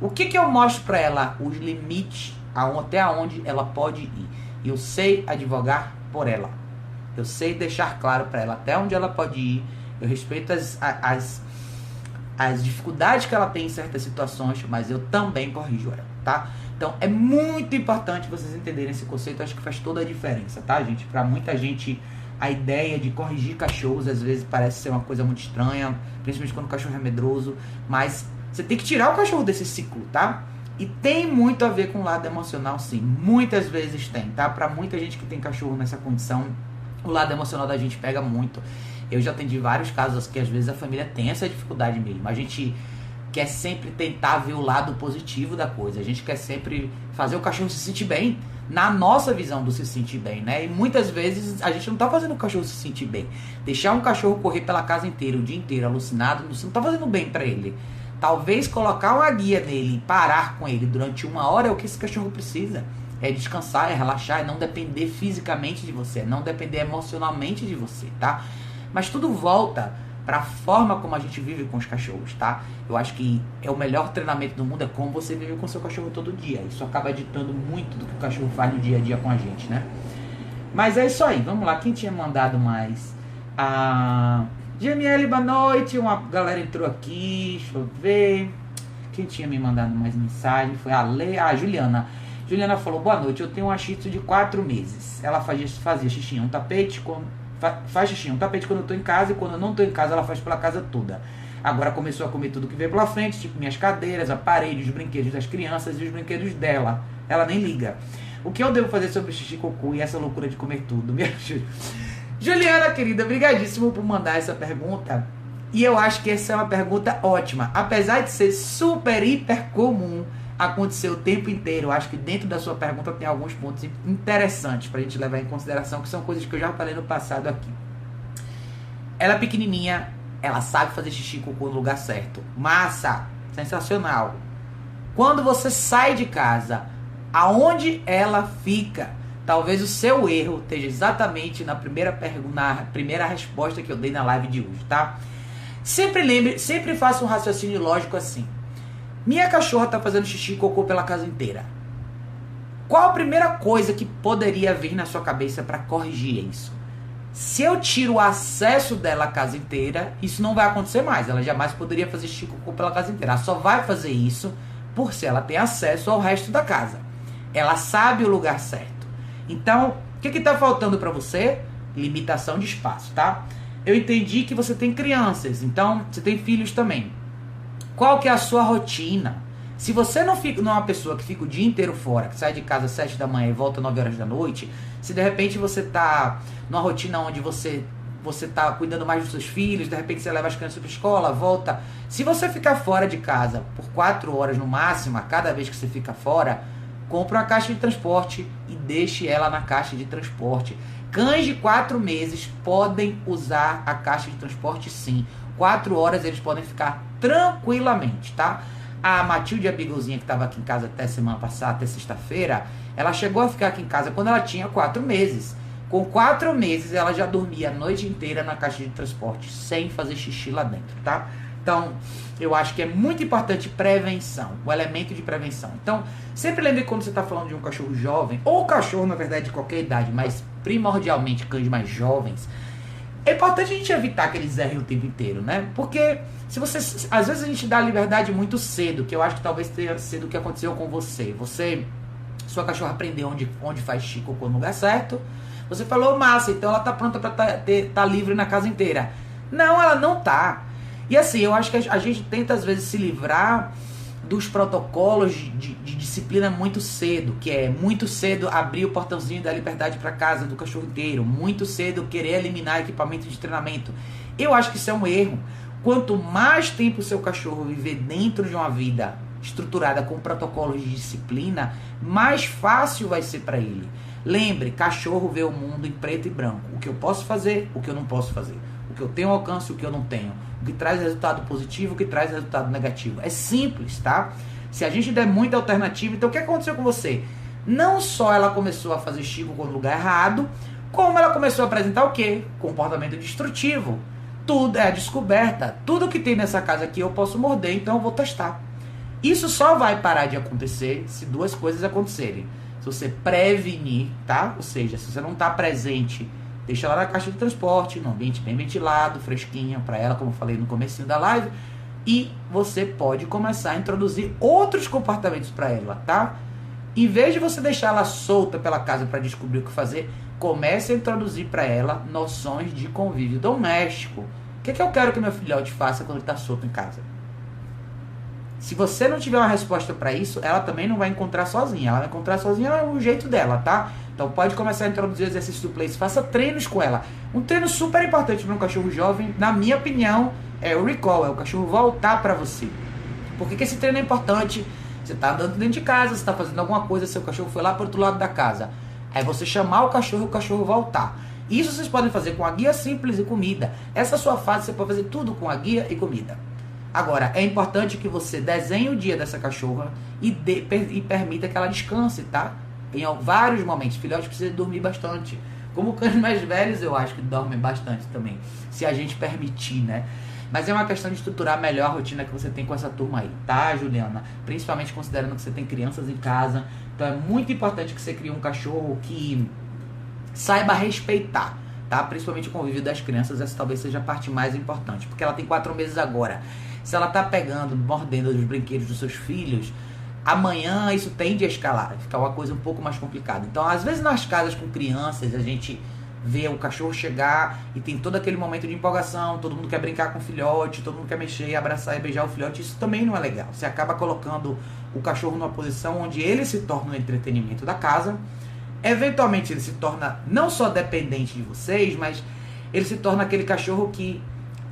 O que eu mostro para ela? Os limites, até onde ela pode ir. Eu sei advogar por ela. Eu sei deixar claro para ela até onde ela pode ir. Eu respeito as dificuldades que ela tem em certas situações, mas eu também corrijo ela, tá? Então, é muito importante vocês entenderem esse conceito. Eu acho que faz toda a diferença, tá, gente? Para muita gente, a ideia de corrigir cachorros, às vezes, parece ser uma coisa muito estranha, principalmente quando o cachorro é medroso, mas você tem que tirar o cachorro desse ciclo, tá? E tem muito a ver com o lado emocional, sim. Muitas vezes tem, tá? Para muita gente que tem cachorro nessa condição, o lado emocional da gente pega muito. Eu já atendi vários casos que às vezes a família tem essa dificuldade mesmo. A gente quer sempre tentar ver o lado positivo da coisa. A gente quer sempre fazer o cachorro se sentir bem, na nossa visão do se sentir bem, né? E muitas vezes a gente não tá fazendo o cachorro se sentir bem. Deixar um cachorro correr pela casa inteira, o dia inteiro, alucinado, você não tá fazendo bem para ele. Talvez colocar uma guia nele e parar com ele durante 1 hora é o que esse cachorro precisa. É descansar, é relaxar, é não depender fisicamente de você, é não depender emocionalmente de você, tá? Mas tudo volta para a forma como a gente vive com os cachorros, tá? Eu acho que o melhor treinamento do mundo é como você vive com seu cachorro todo dia. Isso acaba ditando muito do que o cachorro faz no dia a dia com a gente, né? Mas é isso aí, vamos lá. Quem tinha mandado mais? GML, boa noite. Uma galera entrou aqui, deixa eu ver. Quem tinha me mandado mais mensagem foi a Juliana. Juliana falou, boa noite, eu tenho uma shih tzu de 4 meses. Ela fazia xixi em um tapete, faz xixi em um tapete quando eu tô em casa, e quando eu não tô em casa, ela faz pela casa toda. Agora começou a comer tudo que veio pela frente, tipo minhas cadeiras, aparelhos, brinquedos das crianças e os brinquedos dela. Ela nem liga. O que eu devo fazer sobre xixi, cocô e essa loucura de comer tudo? Me ajude. Juliana, querida, brigadíssimo por mandar essa pergunta. E eu acho que essa é uma pergunta ótima. Apesar de ser super, hiper comum acontecer o tempo inteiro, eu acho que dentro da sua pergunta tem alguns pontos interessantes pra gente levar em consideração, que são coisas que eu já falei no passado aqui. Ela é pequenininha, ela sabe fazer xixi e cocô no lugar certo. Massa, sensacional. Quando você sai de casa, aonde ela fica? Talvez o seu erro esteja exatamente na primeira resposta que eu dei na live de hoje, tá? Sempre faça um raciocínio lógico assim. Minha cachorra tá fazendo xixi e cocô pela casa inteira. Qual a primeira coisa que poderia vir na sua cabeça para corrigir isso? Se eu tiro o acesso dela à casa inteira, isso não vai acontecer mais. Ela jamais poderia fazer xixi e cocô pela casa inteira. Ela só vai fazer isso por se ela tem acesso ao resto da casa. Ela sabe o lugar certo. Então, o que está faltando para você? Limitação de espaço, tá? Eu entendi que você tem crianças, então você tem filhos também. Qual que é a sua rotina? Se você não é uma pessoa que fica o dia inteiro fora, que sai de casa às 7 da manhã e volta às 9 horas da noite, se de repente você tá numa rotina onde você tá cuidando mais dos seus filhos, de repente você leva as crianças para a escola, volta. Se você ficar fora de casa por 4 horas no máximo, a cada vez que você fica fora, compre uma caixa de transporte e deixe ela na caixa de transporte. Cães de 4 meses podem usar a caixa de transporte sim. 4 horas eles podem ficar tranquilamente, tá? A Matilde, a Beaglezinha, que estava aqui em casa até semana passada, até sexta-feira, Ela chegou a ficar aqui em casa quando ela tinha 4 meses. Com 4 meses, ela já dormia a noite inteira na caixa de transporte, sem fazer xixi lá dentro, tá? Então, eu acho que é muito importante prevenção, o elemento de prevenção. Então, sempre lembre que quando você está falando de um cachorro jovem, ou cachorro, na verdade, de qualquer idade, mas primordialmente cães mais jovens, é importante a gente evitar que eles errem o tempo inteiro, né? Porque se você, às vezes a gente dá liberdade muito cedo, que eu acho que talvez tenha sido o que aconteceu com você. Sua cachorra aprendeu onde faz xixi no lugar certo. Você falou, massa, então ela tá pronta pra tá livre na casa inteira. Não, ela não tá. E assim, eu acho que a gente tenta às vezes se livrar dos protocolos de disciplina muito cedo, que é muito cedo abrir o portãozinho da liberdade para casa do cachorro inteiro, muito cedo querer eliminar equipamento de treinamento. Eu acho que isso é um erro. Quanto mais tempo o seu cachorro viver dentro de uma vida estruturada com protocolos de disciplina, mais fácil vai ser para ele. Lembre, cachorro vê o mundo em preto e branco. O que eu posso fazer, o que eu não posso fazer. O que eu tenho alcance, o que eu não tenho. O que traz resultado positivo, o que traz resultado negativo. É simples, tá? Se a gente der muita alternativa, então o que aconteceu com você? Não só ela começou a fazer chico no lugar errado, como ela começou a apresentar o quê? Comportamento destrutivo. Tudo é a descoberta. Tudo que tem nessa casa aqui eu posso morder, então eu vou testar. Isso só vai parar de acontecer se 2 coisas acontecerem. Se você prevenir, tá? Ou seja, se você não está presente, deixa ela na caixa de transporte, num ambiente bem ventilado, fresquinho para ela, como eu falei no comecinho da live. E você pode começar a introduzir outros comportamentos para ela, tá? Em vez de você deixar ela solta pela casa para descobrir o que fazer, comece a introduzir para ela noções de convívio doméstico. O que eu quero que meu filhote faça quando ele está solto em casa? Se você não tiver uma resposta para isso, ela também não vai encontrar sozinha. Ela vai encontrar sozinha o jeito dela, tá? Então pode começar a introduzir exercícios do place. Faça treinos com ela. Um treino super importante para um cachorro jovem, na minha opinião, é o recall. É o cachorro voltar para você. Por que esse treino é importante? Você está andando dentro de casa, você está fazendo alguma coisa, seu cachorro foi lá para o outro lado da casa. Aí você chamar o cachorro voltar. Isso vocês podem fazer com a guia simples e comida. Essa sua fase você pode fazer tudo com a guia e comida. Agora, é importante que você desenhe o dia dessa cachorra e permita que ela descanse, tá? Em vários momentos. Filhote precisa dormir bastante. Como cães mais velhos, eu acho que dormem bastante também. Se a gente permitir, né? Mas é uma questão de estruturar melhor a rotina que você tem com essa turma aí, tá, Juliana? Principalmente considerando que você tem crianças em casa. Então é muito importante que você crie um cachorro que saiba respeitar, tá? Principalmente o convívio das crianças. Essa talvez seja a parte mais importante. Porque ela tem 4 meses agora. Se ela tá pegando, mordendo os brinquedos dos seus filhos, amanhã isso tende a escalar, ficar uma coisa um pouco mais complicada. Então, às vezes nas casas com crianças, a gente vê o cachorro chegar e tem todo aquele momento de empolgação, todo mundo quer brincar com o filhote, todo mundo quer mexer, abraçar e beijar o filhote. Isso também não é legal. Você acaba colocando o cachorro numa posição onde ele se torna o entretenimento da casa. Eventualmente ele se torna não só dependente de vocês, mas ele se torna aquele cachorro que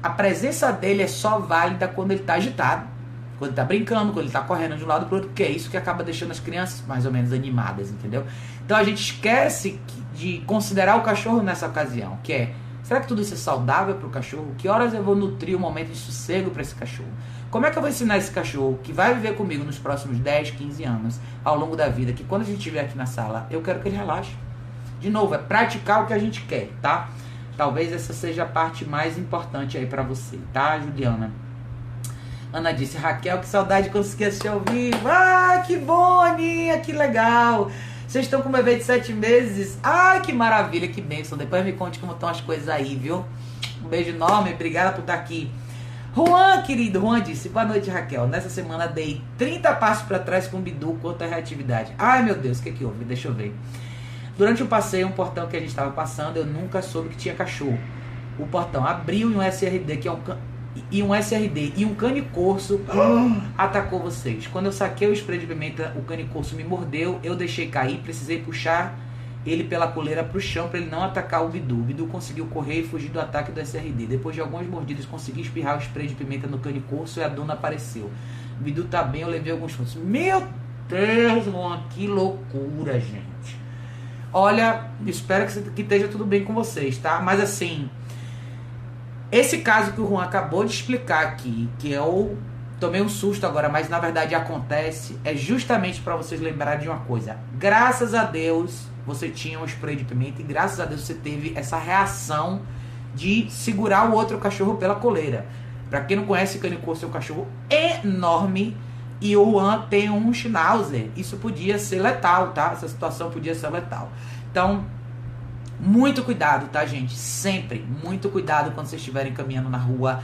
a presença dele é só válida quando ele está agitado, quando ele está brincando, quando ele está correndo de um lado para o outro, porque é isso que acaba deixando as crianças mais ou menos animadas, entendeu? Então a gente esquece de considerar o cachorro nessa ocasião, que é, será que tudo isso é saudável para o cachorro? Que horas eu vou nutrir um momento de sossego para esse cachorro? Como é que eu vou ensinar esse cachorro, que vai viver comigo nos próximos 10, 15 anos, ao longo da vida, que quando a gente estiver aqui na sala, eu quero que ele relaxe? De novo, é praticar o que a gente quer, tá? Talvez essa seja a parte mais importante aí pra você, tá, Juliana? Ana disse, Raquel, que saudade de conseguir assistir ao vivo. Ah, que bom, Aninha, que legal. Vocês estão com um bebê de 7 meses? Ai, que maravilha, que bênção. Depois me conte como estão as coisas aí, viu? Um beijo enorme, obrigada por estar aqui. Juan, querido, Juan disse, boa noite, Raquel. Nessa semana dei 30 passos pra trás com o Bidu quanto à reatividade. Ai, meu Deus, o que houve? Deixa eu ver. Durante o passeio, um portão que a gente estava passando, eu nunca soube que tinha cachorro. O portão abriu e um SRD, e um canicorso atacou vocês. Quando eu saquei o spray de pimenta, o canicorso me mordeu, eu deixei cair, precisei puxar ele pela coleira para o chão para ele não atacar o Bidu. O Bidu conseguiu correr e fugir do ataque do SRD. Depois de algumas mordidas, consegui espirrar o spray de pimenta no canicorso e a dona apareceu. O Bidu tá bem, eu levei alguns pontos. Meu Deus, mano, que loucura, gente. Olha, espero que esteja tudo bem com vocês, tá? Mas assim, esse caso que o Juan acabou de explicar aqui, que é o tomei um susto agora, mas na verdade acontece, é justamente para vocês lembrarem de uma coisa. Graças a Deus você tinha um spray de pimenta e graças a Deus você teve essa reação de segurar o outro cachorro pela coleira. Para quem não conhece, Cane Corso é um cachorro enorme e o Juan tem um Schnauzer. Isso podia ser letal, tá? Essa situação podia ser letal. Então, muito cuidado, tá, gente? Sempre, muito cuidado quando vocês estiverem caminhando na rua.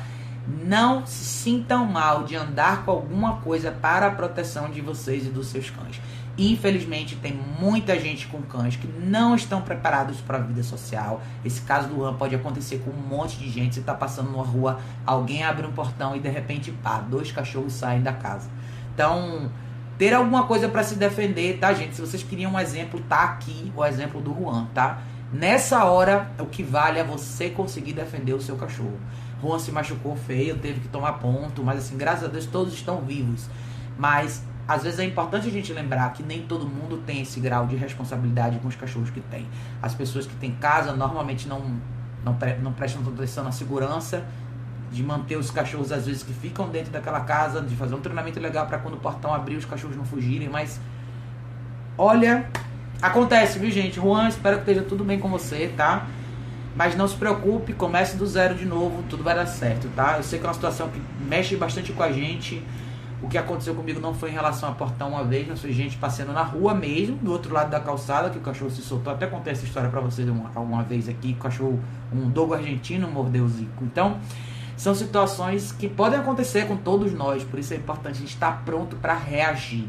Não se sintam mal de andar com alguma coisa para a proteção de vocês e dos seus cães. Infelizmente, tem muita gente com cães que não estão preparados para a vida social. Esse caso do Juan pode acontecer com um monte de gente. Você está passando numa rua, alguém abre um portão e de repente, pá, 2 cachorros saem da casa. Então, ter alguma coisa para se defender, tá, gente? Se vocês queriam um exemplo, tá aqui o exemplo do Juan, tá? Nessa hora, o que vale é você conseguir defender o seu cachorro. Juan se machucou feio, teve que tomar ponto, mas assim, graças a Deus todos estão vivos. Mas às vezes é importante a gente lembrar que nem todo mundo tem esse grau de responsabilidade com os cachorros que tem. As pessoas que têm casa normalmente não prestam atenção na segurança de manter os cachorros, às vezes, que ficam dentro daquela casa, de fazer um treinamento legal para quando o portão abrir os cachorros não fugirem, mas olha, acontece, viu, gente? Juan, espero que esteja tudo bem com você, tá? Mas não se preocupe, comece do zero de novo, tudo vai dar certo, tá? Eu sei que é uma situação que mexe bastante com a gente. O que aconteceu comigo não foi em relação a portão uma vez, mas foi gente passeando na rua mesmo, do outro lado da calçada, que o cachorro se soltou. Até contei essa história pra vocês uma vez aqui, o cachorro, um dogo argentino, mordeu o Zico. Então, são situações que podem acontecer com todos nós, por isso é importante a gente estar pronto para reagir.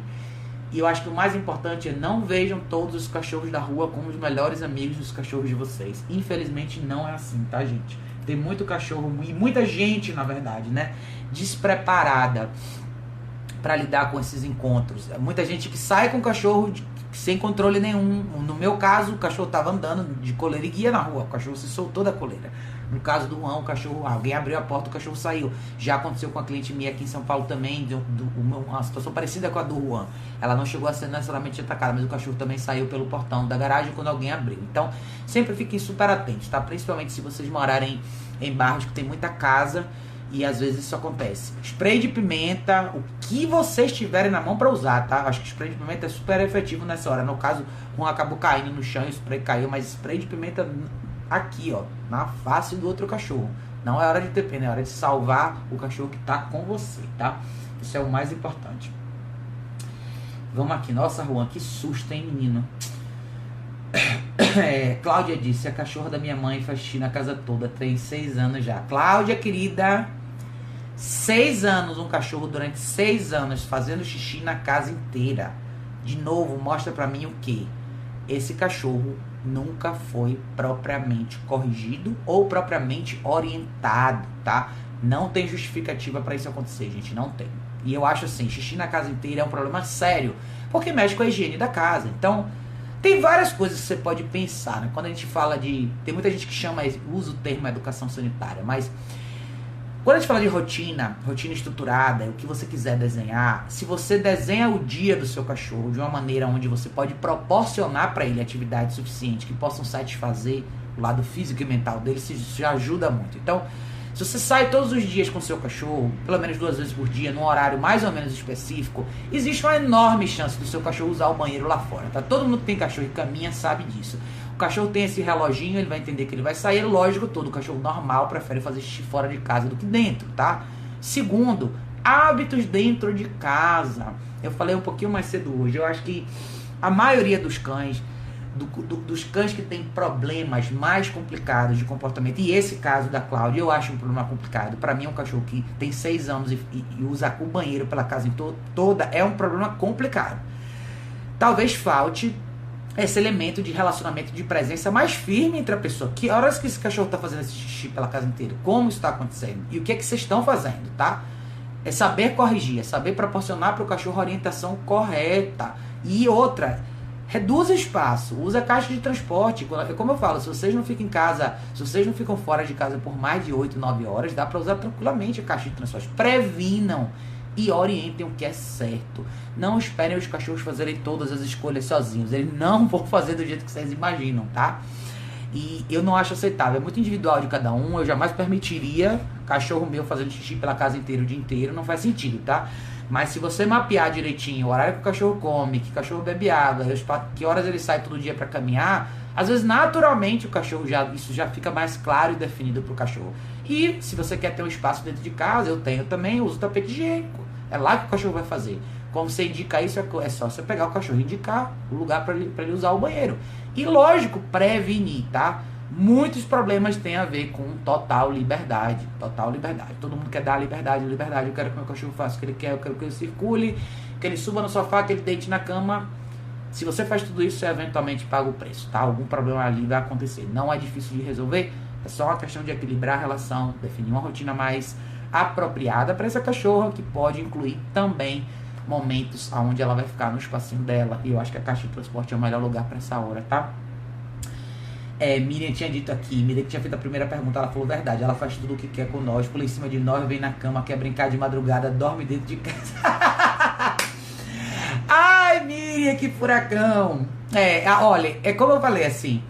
E eu acho que o mais importante é não vejam todos os cachorros da rua como os melhores amigos dos cachorros de vocês. Infelizmente não é assim, tá, gente? Tem muito cachorro e muita gente, na verdade, né, despreparada para lidar com esses encontros. Muita gente que sai com o cachorro sem controle nenhum. No meu caso, o cachorro estava andando de coleira e guia na rua, o cachorro se soltou da coleira. No caso do Juan, o cachorro, alguém abriu a porta, o cachorro saiu. Já aconteceu com a cliente minha aqui em São Paulo também, uma situação parecida com a do Juan. Ela não chegou a ser necessariamente atacada, mas o cachorro também saiu pelo portão da garagem quando alguém abriu. Então, sempre fiquem super atentos, tá? Principalmente se vocês morarem em bairros que tem muita casa e às vezes isso acontece. Spray de pimenta, o que vocês tiverem na mão para usar, tá? Acho que spray de pimenta é super efetivo nessa hora. No caso, o Juan acabou caindo no chão e o spray caiu, mas spray de pimenta aqui, ó, na face do outro cachorro. Não é hora de ter pena, é hora de salvar o cachorro que tá com você, tá? Isso é o mais importante. Vamos aqui. Nossa, Juan, que susto, hein, menino? Cláudia disse, a cachorra da minha mãe faz xixi na casa toda, tem 6 anos já. Cláudia, querida, 6 anos, um cachorro durante 6 anos fazendo xixi na casa inteira. De novo, mostra pra mim o quê? Esse cachorro nunca foi propriamente corrigido ou propriamente orientado, tá? Não tem justificativa para isso acontecer, gente, não tem. E eu acho assim, xixi na casa inteira é um problema sério, porque mexe com a higiene da casa. Então, tem várias coisas que você pode pensar, né? Quando a gente fala de... Tem muita gente que usa o termo educação sanitária, mas quando a gente fala de rotina estruturada, o que você quiser desenhar, se você desenha o dia do seu cachorro de uma maneira onde você pode proporcionar para ele atividades suficientes que possam satisfazer o lado físico e mental dele, isso já ajuda muito. Então, se você sai todos os dias com o seu cachorro, pelo menos 2 vezes por dia, num horário mais ou menos específico, existe uma enorme chance do seu cachorro usar o banheiro lá fora, tá? Todo mundo que tem cachorro e caminha sabe disso. O cachorro tem esse reloginho, ele vai entender que ele vai sair, lógico, todo cachorro normal prefere fazer xixi fora de casa do que dentro, tá? Segundo, hábitos dentro de casa. Eu falei um pouquinho mais cedo hoje, eu acho que a maioria dos cães, dos cães que tem problemas mais complicados de comportamento, e esse caso da Cláudia eu acho um problema complicado. Para mim é um cachorro que tem 6 anos e usa o banheiro pela casa toda, é um problema complicado. Talvez falte esse elemento de relacionamento, de presença mais firme entre a pessoa. Que horas que esse cachorro está fazendo esse xixi pela casa inteira? Como está acontecendo? E o que é que vocês estão fazendo, tá? É saber corrigir, é saber proporcionar para o cachorro a orientação correta. E outra, reduz o espaço, usa caixa de transporte. Como eu falo, se vocês não ficam em casa, se vocês não ficam fora de casa por mais de 8, 9 horas, dá para usar tranquilamente a caixa de transporte. Previnam e orientem o que é certo. Não esperem os cachorros fazerem todas as escolhas sozinhos. Eles não vão fazer do jeito que vocês imaginam, tá? E eu não acho aceitável, é muito individual de cada um. Eu jamais permitiria cachorro meu fazendo xixi pela casa inteira o dia inteiro, não faz sentido, tá? Mas se você mapear direitinho o horário que o cachorro come, que o cachorro bebe água, que horas ele sai todo dia para caminhar, às vezes naturalmente o cachorro isso já fica mais claro e definido pro cachorro. E se você quer ter um espaço dentro de casa, eu tenho também, eu uso tapete higiênico. É lá que o cachorro vai fazer. Como você indica isso, é só você pegar o cachorro e indicar o lugar para ele usar o banheiro. E lógico, prevenir, tá? Muitos problemas têm a ver com total liberdade. Total liberdade. Todo mundo quer dar liberdade. Eu quero que meu cachorro faça o que ele quer, eu quero que ele circule, que ele suba no sofá, que ele deite na cama. Se você faz tudo isso, você eventualmente paga o preço, tá? Algum problema ali vai acontecer. Não é difícil de resolver, é só uma questão de equilibrar a relação, definir uma rotina mais apropriada para essa cachorra, que pode incluir também momentos onde ela vai ficar no espacinho dela. E eu acho que a caixa de transporte é o melhor lugar para essa hora, tá? Miriam tinha dito aqui, Miriam tinha feito a primeira pergunta, ela falou verdade, ela faz tudo o que quer com nós, pula em cima de nós, vem na cama, quer brincar de madrugada, dorme dentro de casa. Ai, Miriam, que furacão. Olha, é como eu falei assim,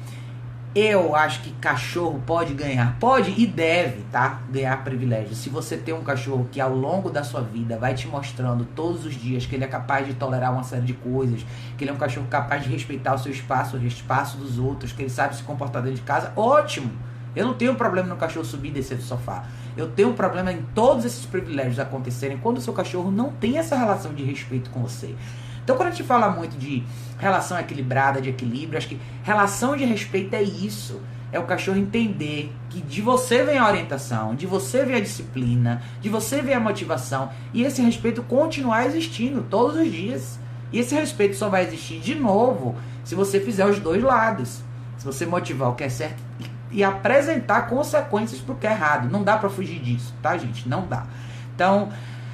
eu acho que cachorro pode ganhar, pode e deve, tá? Ganhar privilégio. Se você tem um cachorro que ao longo da sua vida vai te mostrando todos os dias que ele é capaz de tolerar uma série de coisas, que ele é um cachorro capaz de respeitar o seu espaço, o espaço dos outros, que ele sabe se comportar dentro de casa, ótimo. Eu não tenho problema no cachorro subir e descer do sofá. Eu tenho um problema em todos esses privilégios acontecerem quando o seu cachorro não tem essa relação de respeito com você. Então, quando a gente fala muito de relação equilibrada, de equilíbrio, acho que relação de respeito é isso. É o cachorro entender que de você vem a orientação, de você vem a disciplina, de você vem a motivação. E esse respeito continuar existindo todos os dias. E esse respeito só vai existir de novo se você fizer os dois lados. Se você motivar o que é certo e apresentar consequências pro que é errado. Não dá pra fugir disso, tá, gente? Não dá. Então,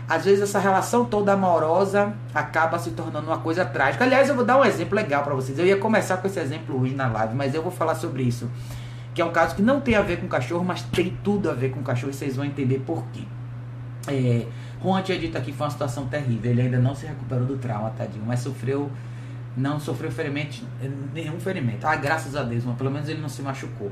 às vezes essa relação toda amorosa acaba se tornando uma coisa trágica. Aliás, eu vou dar um exemplo legal pra vocês. Eu ia começar com esse exemplo hoje na live, mas eu vou falar sobre isso. Que é um caso que não tem a ver com cachorro, mas tem tudo a ver com cachorro e vocês vão entender por quê. Juan tinha dito aqui que foi uma situação terrível. Ele ainda não se recuperou do trauma, tadinho, mas não sofreu nenhum ferimento. Graças a Deus, mas pelo menos ele não se machucou.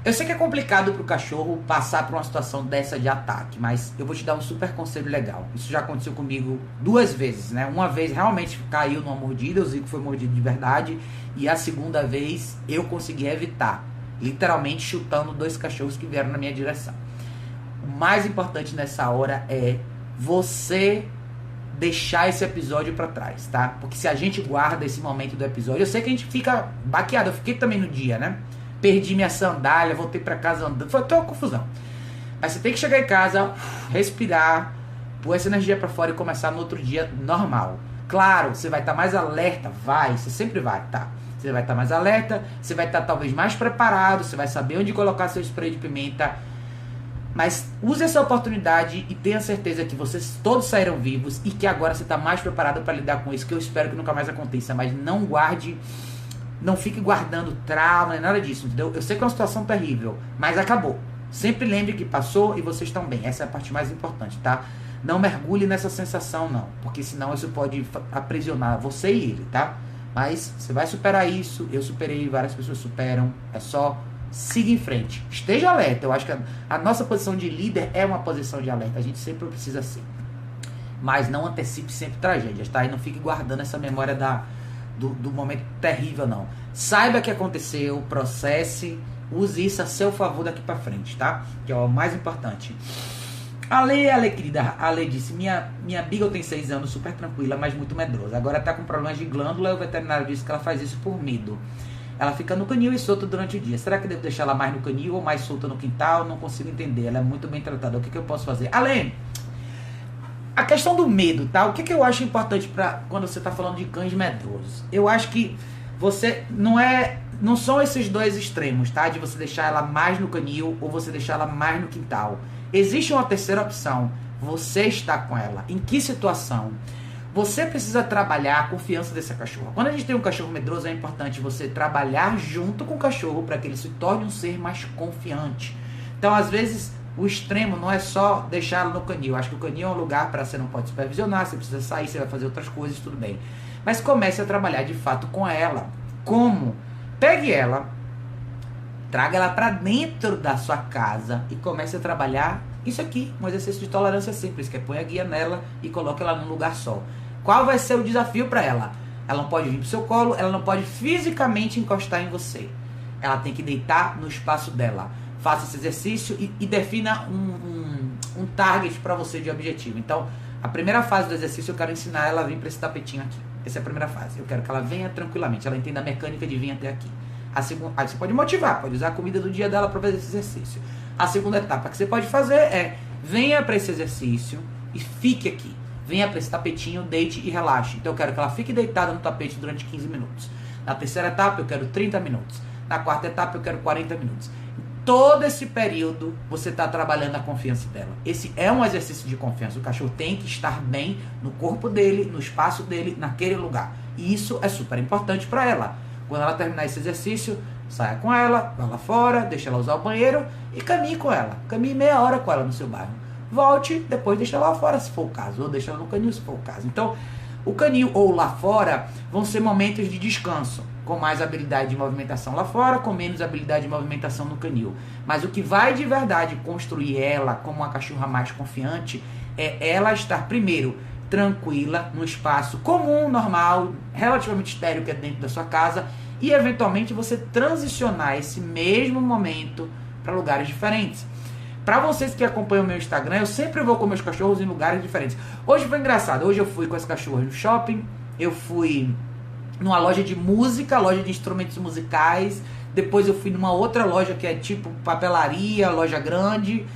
Eu sei que é complicado pro cachorro passar por uma situação dessa de ataque, mas eu vou te dar um super conselho legal. Isso já aconteceu comigo 2 vezes, né? Uma vez realmente caiu numa mordida, o Zico foi mordido de verdade, e a segunda vez eu consegui evitar, literalmente chutando 2 cachorros que vieram na minha direção. O mais importante nessa hora é você deixar esse episódio pra trás, tá? Porque se a gente guarda esse momento do episódio, eu sei que a gente fica baqueado, eu fiquei também no dia, né? Perdi minha sandália, voltei pra casa andando, foi toda uma confusão. Mas você tem que chegar em casa, respirar, pôr essa energia pra fora e começar no outro dia normal. Claro, você vai estar mais alerta, você sempre vai, tá? Você vai estar mais alerta, você vai estar talvez mais preparado, você vai saber onde colocar seu spray de pimenta. Mas use essa oportunidade e tenha certeza que vocês todos saíram vivos e que agora você está mais preparado para lidar com isso, que eu espero que nunca mais aconteça. Mas não fique guardando trauma, nem nada disso, entendeu? Eu sei que é uma situação terrível, mas acabou. Sempre lembre que passou e vocês estão bem. Essa é a parte mais importante, tá? Não mergulhe nessa sensação, não. Porque senão isso pode aprisionar você e ele, tá? Mas você vai superar isso. Eu superei, várias pessoas superam. É só siga em frente. Esteja alerta. Eu acho que a nossa posição de líder é uma posição de alerta. A gente sempre precisa ser. Mas não antecipe sempre tragédias, tá? E não fique guardando essa memória do momento terrível, não. Saiba o que aconteceu, processe, use isso a seu favor daqui pra frente, tá? Que é o mais importante. Ale, querida, Ale disse, minha Beagle tem 6 anos, super tranquila, mas muito medrosa. Agora tá com problemas de glândula e o veterinário disse que ela faz isso por medo. Ela fica no canil e solta durante o dia. Será que devo deixar ela mais no canil ou mais solta no quintal? Não consigo entender, ela é muito bem tratada. O que eu posso fazer? Ale, a questão do medo, tá? O que eu acho importante para quando você tá falando de cães medrosos? Eu acho que você não são esses dois extremos, tá? De você deixar ela mais no canil ou você deixar ela mais no quintal. Existe uma terceira opção. Você está com ela. Em que situação? Você precisa trabalhar a confiança dessa cachorra. Quando a gente tem um cachorro medroso, é importante você trabalhar junto com o cachorro para que ele se torne um ser mais confiante. Então, às vezes, o extremo não é só deixá-lo no canil. Acho que o canil é um lugar para você não pode supervisionar, você precisa sair, você vai fazer outras coisas, tudo bem. Mas comece a trabalhar de fato com ela. Como? Pegue ela, Traga ela para dentro da sua casa e comece a trabalhar isso aqui, um exercício de tolerância simples, que é põe a guia nela e coloque ela num lugar só. Qual vai ser o desafio para ela? Ela não pode vir pro seu colo, ela não pode fisicamente encostar em você. Ela tem que deitar no espaço dela. Faça esse exercício e defina um target para você de objetivo. Então, a primeira fase do exercício eu quero ensinar ela a vir para esse tapetinho aqui. Essa é a primeira fase. Eu quero que ela venha tranquilamente, ela entenda a mecânica de vir até aqui. A segunda, aí você pode motivar, pode usar a comida do dia dela para fazer esse exercício. A segunda etapa que você pode fazer é, venha para esse exercício e fique aqui. Venha para esse tapetinho, deite e relaxe. Então eu quero que ela fique deitada no tapete durante 15 minutos. Na terceira etapa eu quero 30 minutos. Na quarta etapa eu quero 40 minutos. Todo esse período você está trabalhando a confiança dela. Esse é um exercício de confiança. O cachorro tem que estar bem no corpo dele, no espaço dele, naquele lugar. E isso é super importante para ela. Quando ela terminar esse exercício, saia com ela, vá lá fora, deixa ela usar o banheiro e caminhe com ela. Caminhe meia hora com ela no seu bairro. Volte, depois deixa ela lá fora se for o caso, ou deixa ela no canil se for o caso. Então, o canil ou lá fora vão ser momentos de descanso, com mais habilidade de movimentação lá fora, com menos habilidade de movimentação no canil. Mas o que vai de verdade construir ela como uma cachorra mais confiante é ela estar, primeiro, tranquila, num espaço comum, normal, relativamente estéril que é dentro da sua casa, e eventualmente você transicionar esse mesmo momento para lugares diferentes. Para vocês que acompanham o meu Instagram, eu sempre vou com meus cachorros em lugares diferentes. Hoje foi engraçado, hoje eu fui com as cachorras no shopping, eu fui numa loja de música, loja de instrumentos musicais, depois eu fui numa outra loja que é tipo papelaria, loja grande.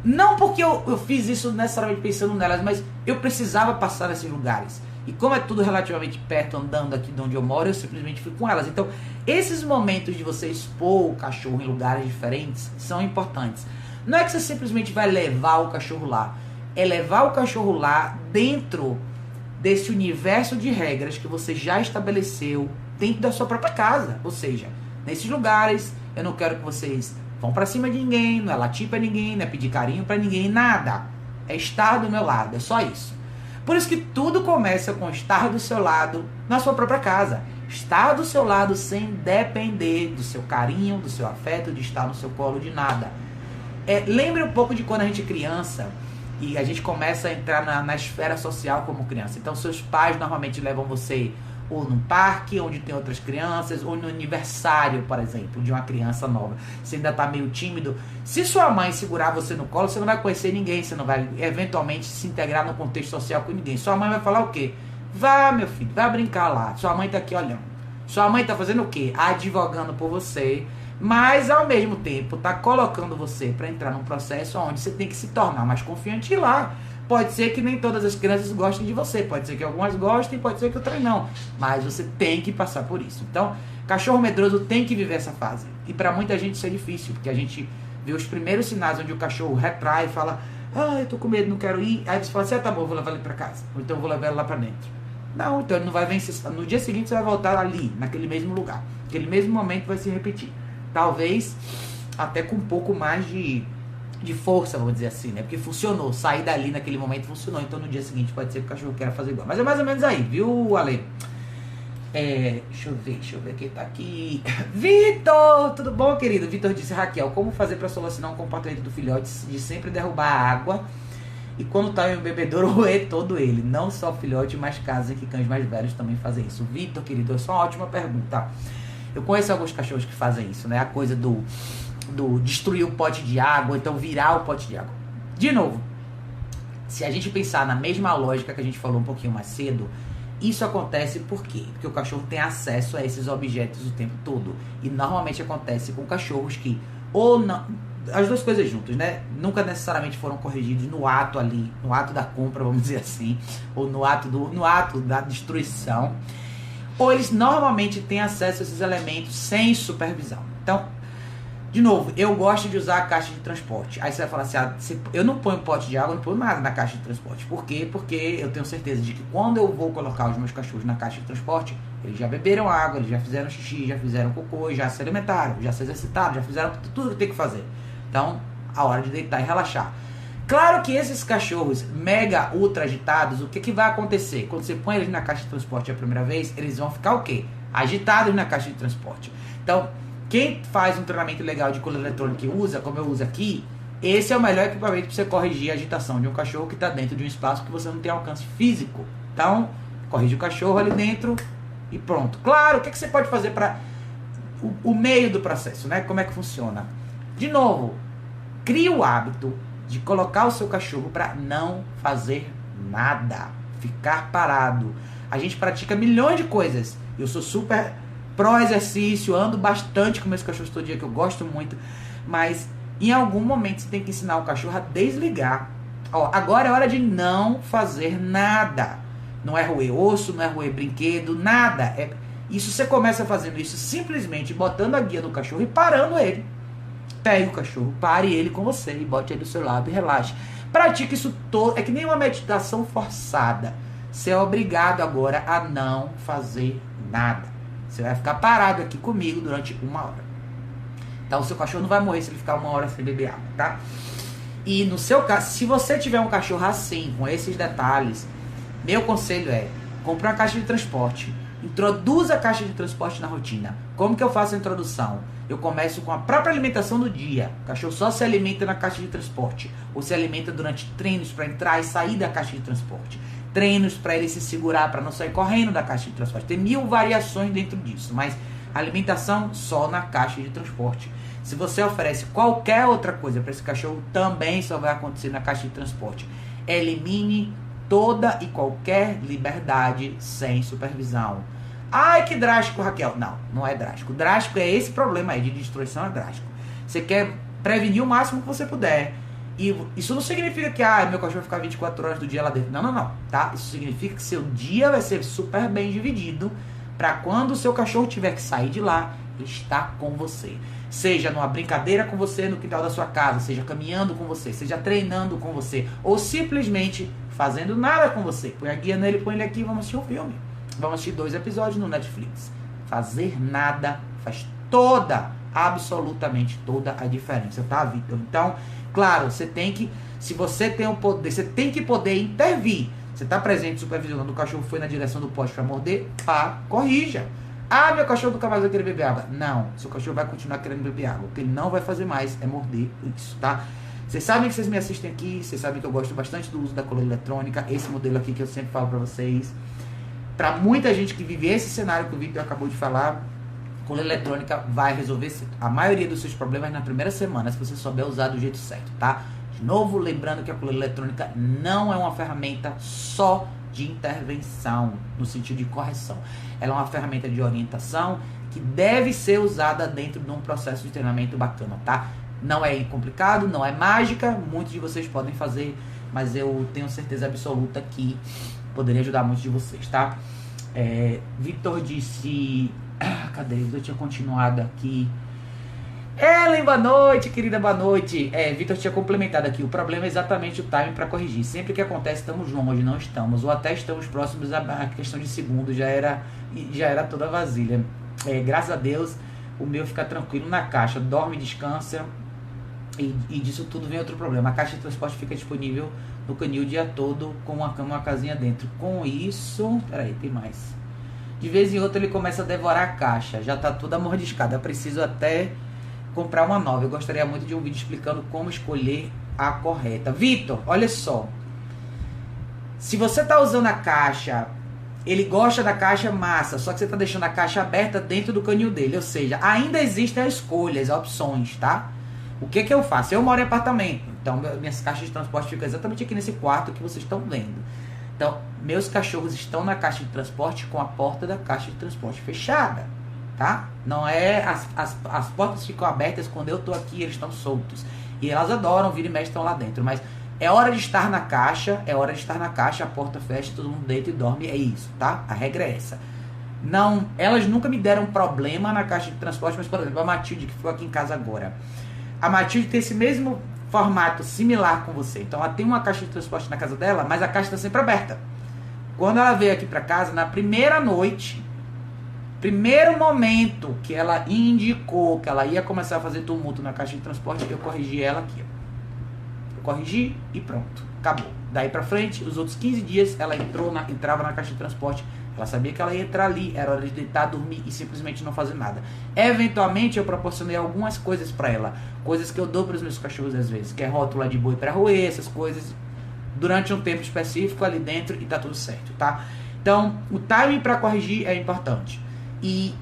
Não porque eu fiz isso necessariamente pensando nelas, mas eu precisava passar nesses lugares. E como é tudo relativamente perto, andando aqui de onde eu moro, eu simplesmente fui com elas. Então, esses momentos de você expor o cachorro em lugares diferentes são importantes. Não é que você simplesmente vai levar o cachorro lá. É levar o cachorro lá dentro desse universo de regras que você já estabeleceu dentro da sua própria casa. Ou seja, nesses lugares, eu não quero que vocês vão pra cima de ninguém, não é latir pra ninguém, não é pedir carinho pra ninguém, nada. É estar do meu lado, é só isso. Por isso que tudo começa com estar do seu lado na sua própria casa. Estar do seu lado sem depender do seu carinho, do seu afeto, de estar no seu colo, de nada. Lembre um pouco de quando a gente é criança e a gente começa a entrar na esfera social como criança. Então seus pais normalmente levam você ou num parque onde tem outras crianças, ou no aniversário, por exemplo, de uma criança nova. Você ainda está meio tímido. Se sua mãe segurar você no colo, você não vai conhecer ninguém, você não vai eventualmente se integrar no contexto social com ninguém. Sua mãe vai falar o quê? Vá, meu filho, vai brincar lá. Sua mãe está aqui olhando. Sua mãe está fazendo o quê? Advogando por você, mas ao mesmo tempo está colocando você para entrar num processo onde você tem que se tornar mais confiante lá. Pode ser que nem todas as crianças gostem de você, pode ser que algumas gostem, pode ser que outras não, mas você tem que passar por isso. Então, cachorro medroso tem que viver essa fase, e para muita gente isso é difícil, porque a gente vê os primeiros sinais onde o cachorro retrai e fala, eu tô com medo, não quero ir, aí você fala assim, tá bom, vou levar ele para casa, ou então vou levar ele lá para dentro. Não, então ele não vai vencer, no dia seguinte você vai voltar ali, naquele mesmo lugar, aquele mesmo momento vai se repetir, talvez até com um pouco mais de força, vamos dizer assim, né? Porque funcionou, sair dali naquele momento funcionou, então no dia seguinte pode ser que o cachorro queira fazer igual. Mas é mais ou menos aí, viu, Ale? Deixa eu ver quem tá aqui. Vitor! Tudo bom, querido? Vitor disse, Raquel, como fazer para solucionar um comportamento do filhote de sempre derrubar a água e quando tá em um bebedouro roer todo ele? Não só o filhote, mas casos em que cães mais velhos também fazem isso. Vitor, querido, essa é uma ótima pergunta. Eu conheço alguns cachorros que fazem isso, né? A coisa do destruir o pote de água, então virar o pote de água. De novo, se a gente pensar na mesma lógica que a gente falou um pouquinho mais cedo, isso acontece por quê? Porque o cachorro tem acesso a esses objetos o tempo todo. E normalmente acontece com cachorros que, ou não, as duas coisas juntas, né? Nunca necessariamente foram corrigidos no ato ali, no ato da compra, vamos dizer assim, ou no ato da destruição, ou eles normalmente têm acesso a esses elementos sem supervisão. Então, de novo, eu gosto de usar a caixa de transporte. Aí você vai falar assim, eu não ponho pote de água, eu não ponho nada na caixa de transporte. Por quê? Porque eu tenho certeza de que quando eu vou colocar os meus cachorros na caixa de transporte, eles já beberam água, eles já fizeram xixi, já fizeram cocô, já se alimentaram, já se exercitaram, já fizeram tudo que tem que fazer. Então, a hora de deitar e relaxar. Claro que esses cachorros mega ultra agitados, o que vai acontecer? Quando você põe eles na caixa de transporte a primeira vez, eles vão ficar o quê? Agitados na caixa de transporte. Então, o quem faz um treinamento legal de coleira eletrônica e usa, como eu uso aqui, esse é o melhor equipamento para você corrigir a agitação de um cachorro que está dentro de um espaço que você não tem alcance físico. Então, corrige o cachorro ali dentro e pronto. Claro, o que você pode fazer para o meio do processo, né? Como é que funciona? De novo, crie o hábito de colocar o seu cachorro para não fazer nada, ficar parado. A gente pratica milhões de coisas. Eu sou super pró exercício, ando bastante com meus cachorros todo dia, que eu gosto muito, mas em algum momento você tem que ensinar o cachorro a desligar. Ó, agora é hora de não fazer nada. Não é roer osso, não é roer brinquedo, nada. Isso você começa fazendo isso simplesmente botando a guia no cachorro e parando ele. Pegue o cachorro, pare ele com você e bote ele do seu lado e relaxe. Pratique isso todo. É que nem uma meditação forçada. Você é obrigado agora a não fazer nada. Você vai ficar parado aqui comigo durante 1 hora. Então o seu cachorro não vai morrer se ele ficar 1 hora sem beber água, tá? E no seu caso, se você tiver um cachorro assim, com esses detalhes, meu conselho é, compre uma caixa de transporte. Introduza a caixa de transporte na rotina. Como que eu faço a introdução? Eu começo com a própria alimentação do dia. O cachorro só se alimenta na caixa de transporte. Ou se alimenta durante treinos para entrar e sair da caixa de transporte. Treinos para ele se segurar, para não sair correndo da caixa de transporte. Tem 1000 variações dentro disso, mas alimentação só na caixa de transporte. Se você oferece qualquer outra coisa para esse cachorro, também só vai acontecer na caixa de transporte. Elimine toda e qualquer liberdade sem supervisão. Ai, que drástico, Raquel. Não, não é drástico. Drástico é esse problema aí de destruição, é drástico. Você quer prevenir o máximo que você puder. E isso não significa que meu cachorro vai ficar 24 horas do dia lá dentro. Não, não, não. Tá? Isso significa que seu dia vai ser super bem dividido para quando o seu cachorro tiver que sair de lá, ele está com você. Seja numa brincadeira com você no quintal da sua casa, seja caminhando com você, seja treinando com você, ou simplesmente fazendo nada com você. Põe a guia nele, põe ele aqui e vamos assistir um filme. Vamos assistir 2 episódios no Netflix. Fazer nada faz absolutamente toda a diferença, tá, Vitor? Então, claro, você tem que, se você tem o poder, você tem que poder intervir. Você está presente supervisionando, o cachorro foi na direção do poste para morder, corrija. Meu cachorro nunca mais vai querer beber água. Não, seu cachorro vai continuar querendo beber água. O que ele não vai fazer mais é morder isso, tá? Vocês sabem que vocês me assistem aqui, vocês sabem que eu gosto bastante do uso da coleira eletrônica, esse modelo aqui que eu sempre falo para vocês. Para muita gente que vive esse cenário que o Victor acabou de falar, a coleira eletrônica vai resolver a maioria dos seus problemas na primeira semana, se você souber usar do jeito certo, tá? De novo, lembrando que a coleira eletrônica não é uma ferramenta só de intervenção, no sentido de correção. Ela é uma ferramenta de orientação que deve ser usada dentro de um processo de treinamento bacana, tá? Não é complicado, não é mágica, muitos de vocês podem fazer, mas eu tenho certeza absoluta que poderia ajudar muitos de vocês, tá? Victor disse... cadê? Eu tinha continuado aqui. Ellen, boa noite, querida, boa noite. Victor tinha complementado aqui. O problema é exatamente o timing para corrigir. Sempre que acontece, estamos longe, não estamos. Ou até estamos próximos, a questão de segundos já era toda vasilha. Graças a Deus, o meu fica tranquilo na caixa. Dorme, descansa. E disso tudo vem outro problema. A caixa de transporte fica disponível no canil o dia todo, com uma cama e uma casinha dentro. Com isso... Peraí, tem mais. De vez em outra ele começa a devorar a caixa. Já está toda mordiscada. Eu preciso até comprar uma nova. Eu gostaria muito de um vídeo explicando como escolher a correta. Vitor, olha só. Se você está usando a caixa, ele gosta da caixa massa, só que você está deixando a caixa aberta dentro do canil dele. Ou seja, ainda existem as escolhas, as opções, tá? O que eu faço? Eu moro em apartamento. Então, minhas caixas de transporte ficam exatamente aqui nesse quarto que vocês estão vendo. Então, meus cachorros estão na caixa de transporte com a porta da caixa de transporte fechada, tá? Não é... As portas ficam abertas quando eu tô aqui, eles estão soltos. E elas adoram, vira e mexe, estão lá dentro. Mas é hora de estar na caixa, a porta fecha, todo mundo deita e dorme, é isso, tá? A regra é essa. Não, elas nunca me deram problema na caixa de transporte, mas, por exemplo, a Matilde, que ficou aqui em casa agora. A Matilde tem esse mesmo formato similar com você. Então ela tem uma caixa de transporte na casa dela, mas a caixa está sempre aberta. Quando ela veio aqui para casa, na primeira noite, primeiro momento que ela indicou que ela ia começar a fazer tumulto na caixa de transporte, eu corrigi ela aqui. Eu corrigi e pronto, acabou. Daí para frente, os outros 15 dias, ela entrava na caixa de transporte Ela sabia que ela ia entrar ali, era hora de deitar, dormir e simplesmente não fazer nada. Eventualmente eu proporcionei algumas coisas para ela, coisas que eu dou para os meus cachorros às vezes, que é rótula de boi para roer, essas coisas, durante um tempo específico ali dentro e tá tudo certo, tá? Então, o timing para corrigir é importante. E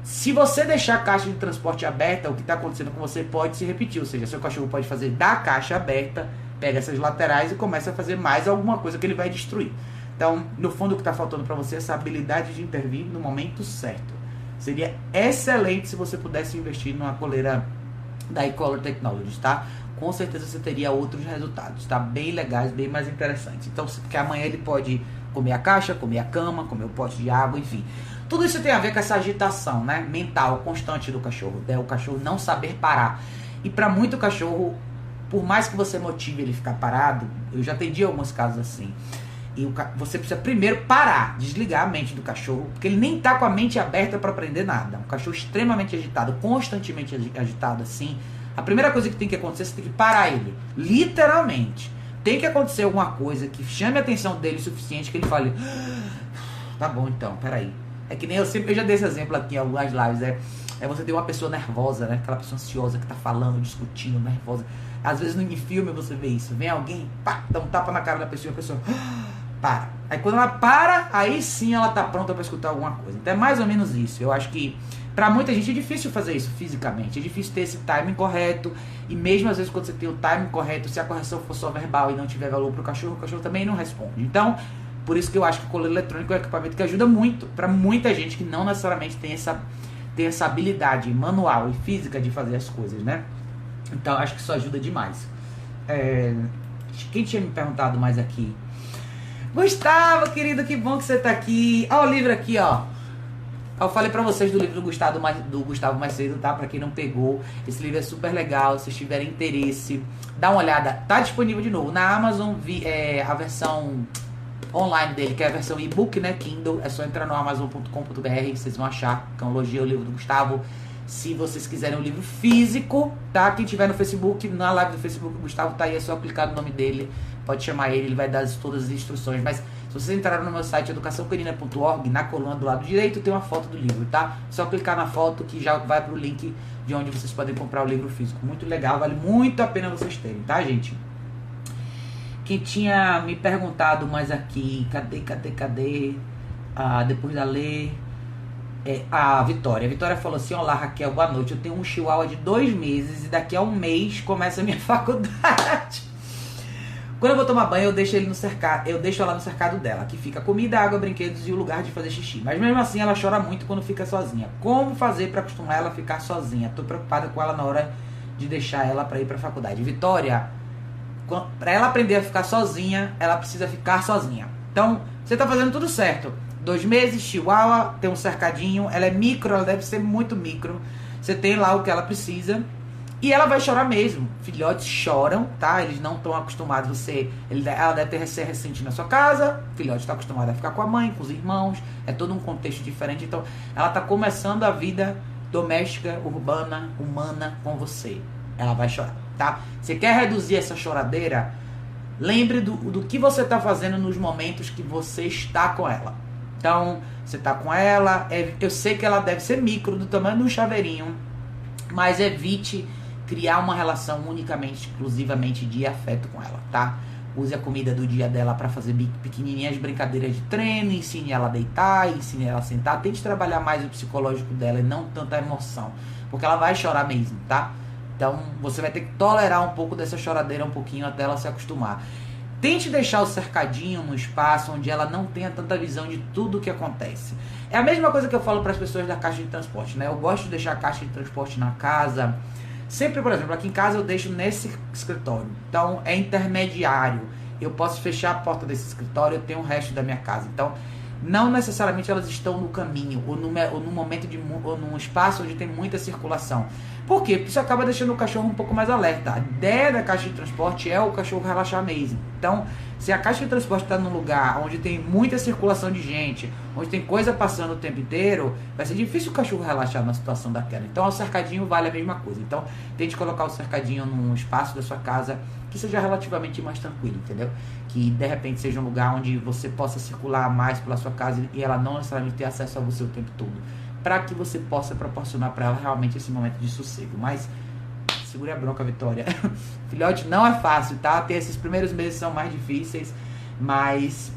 se você deixar a caixa de transporte aberta, o que está acontecendo com você pode se repetir, ou seja, seu cachorro pode fazer da caixa aberta, pega essas laterais e começa a fazer mais alguma coisa que ele vai destruir. Então, no fundo, o que está faltando para você é essa habilidade de intervir no momento certo. Seria excelente se você pudesse investir numa coleira da eColor Technologies, tá? Com certeza você teria outros resultados, tá? Bem legais, bem mais interessantes. Então, porque amanhã ele pode comer a caixa, comer a cama, comer o pote de água, enfim. Tudo isso tem a ver com essa agitação, né? Mental constante do cachorro, né? O cachorro não saber parar. E para muito cachorro, por mais que você motive ele ficar parado, eu já atendi alguns casos assim. E você precisa primeiro parar, desligar a mente do cachorro, porque ele nem tá com a mente aberta para aprender nada. Um cachorro extremamente agitado, constantemente agitado assim, a primeira coisa que tem que acontecer, você tem que parar ele, literalmente. Tem que acontecer alguma coisa que chame a atenção dele o suficiente, que ele fale, tá bom então, peraí. É que nem eu já dei esse exemplo aqui em algumas lives, é você ter uma pessoa nervosa, né? Aquela pessoa ansiosa que tá falando, discutindo, nervosa. Às vezes em filme você vê isso, vem alguém, pá, dá um tapa na cara da pessoa e a pessoa para. Aí quando ela para, aí sim ela tá pronta para escutar alguma coisa. Então é mais ou menos isso. Eu acho que pra muita gente é difícil fazer isso fisicamente, é difícil ter esse timing correto. E mesmo às vezes quando você tem o timing correto, se a correção for só verbal e não tiver valor pro cachorro, o cachorro também não responde. Então, por isso que eu acho que o coleiro eletrônico é um equipamento que ajuda muito pra muita gente que não necessariamente tem essa habilidade manual e física de fazer as coisas, né? Então acho que isso ajuda demais. Quem tinha me perguntado mais aqui? Gustavo, querido, que bom que você tá aqui. Ó o livro aqui, ó. Eu falei pra vocês do livro do Gustavo mais cedo, tá? Pra quem não pegou, esse livro é super legal. Se tiverem interesse, dá uma olhada. Tá disponível de novo na Amazon, a versão online dele, que é a versão e-book, né? Kindle. É só entrar no amazon.com.br, vocês vão achar. Cronologia, o livro do Gustavo. Se vocês quiserem um livro físico, tá? Quem tiver no Facebook, na live do Facebook, o Gustavo tá aí, é só clicar no nome dele. Pode chamar ele vai dar todas as instruções. Mas se vocês entrarem no meu site educaçãocanina.org, na coluna do lado direito tem uma foto do livro, tá? Só clicar na foto que já vai pro link de onde vocês podem comprar o livro físico. Muito legal, vale muito a pena vocês terem, tá, gente? Quem tinha me perguntado mais aqui, cadê? Depois da lei... a Vitória. A Vitória falou assim: olá, Raquel, boa noite. Eu tenho um chihuahua de 2 meses e daqui a 1 mês começa a minha faculdade. Quando eu vou tomar banho, eu deixo ela no cercado dela, que fica comida, água, brinquedos e o lugar de fazer xixi. Mas mesmo assim ela chora muito quando fica sozinha. Como fazer para acostumar ela a ficar sozinha? Tô preocupada com ela na hora de deixar ela para ir para a faculdade. Vitória, para ela aprender a ficar sozinha, ela precisa ficar sozinha. Então, você tá fazendo tudo certo. 2 meses, chihuahua, tem um cercadinho, ela é micro, ela deve ser muito micro. Você tem lá o que ela precisa e ela vai chorar mesmo. Filhotes choram, tá? Eles não estão acostumados ela deve ser recente na sua casa, o filhote está acostumado a ficar com a mãe, com os irmãos, é todo um contexto diferente. Então, ela tá começando a vida doméstica, urbana, humana com você. Ela vai chorar, tá? Você quer reduzir essa choradeira? Lembre do que você tá fazendo nos momentos que você está com ela. Então, você tá com ela, eu sei que ela deve ser micro, do tamanho de um chaveirinho, mas evite criar uma relação unicamente, exclusivamente de afeto com ela, tá? Use a comida do dia dela para fazer pequenininhas brincadeiras de treino, ensine ela a deitar, ensine ela a sentar, tente trabalhar mais o psicológico dela e não tanta emoção, porque ela vai chorar mesmo, tá? Então, você vai ter que tolerar um pouco dessa choradeira um pouquinho até ela se acostumar. Tente deixar o cercadinho no espaço onde ela não tenha tanta visão de tudo o que acontece. É a mesma coisa que eu falo para as pessoas da caixa de transporte, né? Eu gosto de deixar a caixa de transporte na casa. Sempre, por exemplo, aqui em casa eu deixo nesse escritório. Então, é intermediário. Eu posso fechar a porta desse escritório, eu tenho o resto da minha casa. Então, não necessariamente elas estão no caminho ou no momento ou num espaço onde tem muita circulação. Por quê? Porque isso acaba deixando o cachorro um pouco mais alerta. A ideia da caixa de transporte é o cachorro relaxar mesmo. Então, se a caixa de transporte está num lugar onde tem muita circulação de gente, onde tem coisa passando o tempo inteiro, vai ser difícil o cachorro relaxar numa situação daquela. Então, o cercadinho vale a mesma coisa. Então, tente colocar o cercadinho num espaço da sua casa que seja relativamente mais tranquilo, entendeu? Que de repente seja um lugar onde você possa circular mais pela sua casa e ela não necessariamente ter acesso a você o tempo todo, para que você possa proporcionar para ela realmente esse momento de sossego. Mas segure a bronca, Vitória. Filhote, não é fácil, tá? Ter esses primeiros meses são mais difíceis, mas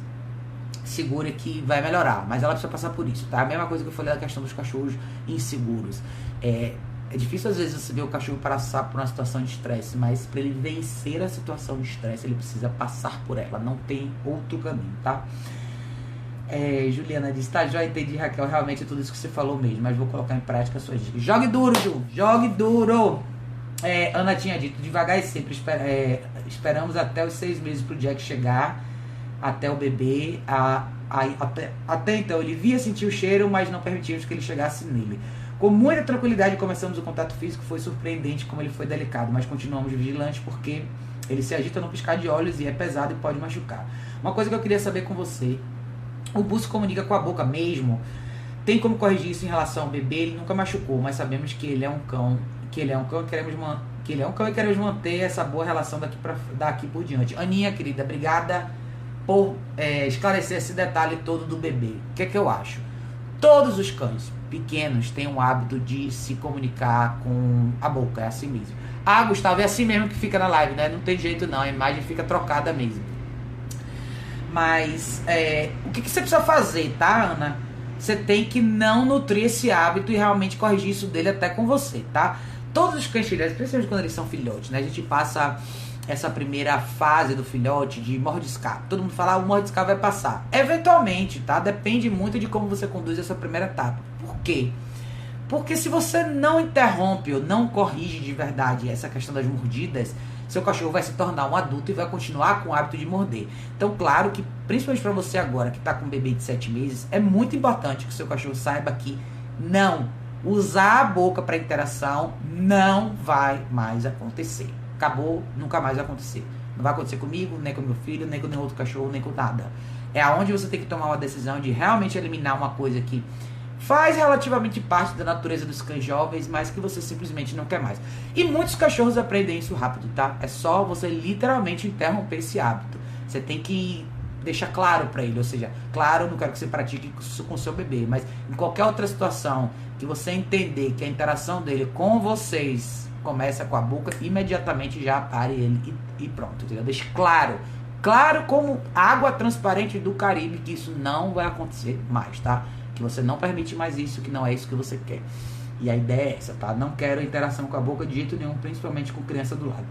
segura que vai melhorar. Mas ela precisa passar por isso, tá? A mesma coisa que eu falei da questão dos cachorros inseguros. É difícil às vezes você ver o cachorro passar por uma situação de estresse, mas para ele vencer a situação de estresse, ele precisa passar por ela. Não tem outro caminho, tá? Juliana disse, tá, já entendi, Raquel, realmente é tudo isso que você falou mesmo, mas vou colocar em prática as suas dicas. Jogue duro, Ju, jogue duro. Ana tinha dito, devagar e sempre, esperamos até os 6 meses pro Jack chegar, até o bebê, até então ele via, sentir o cheiro, mas não permitimos que ele chegasse nele. Com muita tranquilidade começamos o contato físico, foi surpreendente como ele foi delicado, mas continuamos vigilantes porque ele se agita no piscar de olhos e é pesado e pode machucar. Uma coisa que eu queria saber com você, o Bull se comunica com a boca mesmo? Tem como corrigir isso em relação ao bebê? Ele nunca machucou, mas sabemos que ele é um cão, e queremos manter essa boa relação daqui por diante. Aninha, querida, obrigada por esclarecer esse detalhe todo do bebê. O que é que eu acho? Todos os cães pequenos têm o hábito de se comunicar com a boca, é assim mesmo. Ah, Gustavo, é assim mesmo que fica na live, né? Não tem jeito não, a imagem fica trocada mesmo. Mas, o que você precisa fazer, tá, Ana? Você tem que não nutrir esse hábito e realmente corrigir isso dele até com você, tá? Todos os cães filhotes, principalmente quando eles são filhotes, né? A gente passa essa primeira fase do filhote de mordiscar. Todo mundo fala, o mordiscar vai passar. Eventualmente, tá? Depende muito de como você conduz essa primeira etapa. Por quê? Porque se você não interrompe ou não corrige de verdade essa questão das mordidas, seu cachorro vai se tornar um adulto e vai continuar com o hábito de morder. Então, claro que, principalmente para você agora que está com um bebê de 7 meses, é muito importante que o seu cachorro saiba que não usar a boca para interação não vai mais acontecer. Acabou, nunca mais vai acontecer. Não vai acontecer comigo, nem com meu filho, nem com nenhum outro cachorro, nem com nada. É aonde você tem que tomar uma decisão de realmente eliminar uma coisa que faz relativamente parte da natureza dos cães jovens, mas que você simplesmente não quer mais. E muitos cachorros aprendem isso rápido, tá? É só você literalmente interromper esse hábito. Você tem que deixar claro para ele, ou seja, claro, não quero que você pratique isso com seu bebê, mas em qualquer outra situação que você entender que a interação dele com vocês começa com a boca, imediatamente já pare ele e pronto, entendeu? Deixe claro como água transparente do Caribe, que isso não vai acontecer mais, tá? Que você não permite mais isso, que não é isso que você quer. E a ideia é essa, tá? Não quero interação com a boca de jeito nenhum, principalmente com criança do lado.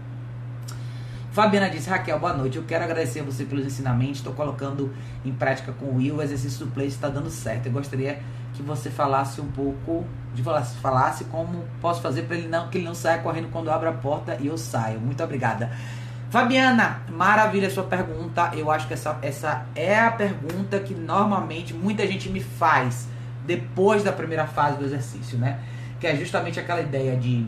Fabiana disse, Raquel, boa noite, eu quero agradecer a você pelos ensinamentos, estou colocando em prática com o Will, o exercício do Place está dando certo. Eu gostaria que você falasse um pouco, falasse como posso fazer para que ele não saia correndo quando abra a porta e eu saio. Muito obrigada. Fabiana, maravilha a sua pergunta. Eu acho que essa é a pergunta que normalmente muita gente me faz depois da primeira fase do exercício, né? Que é justamente aquela ideia de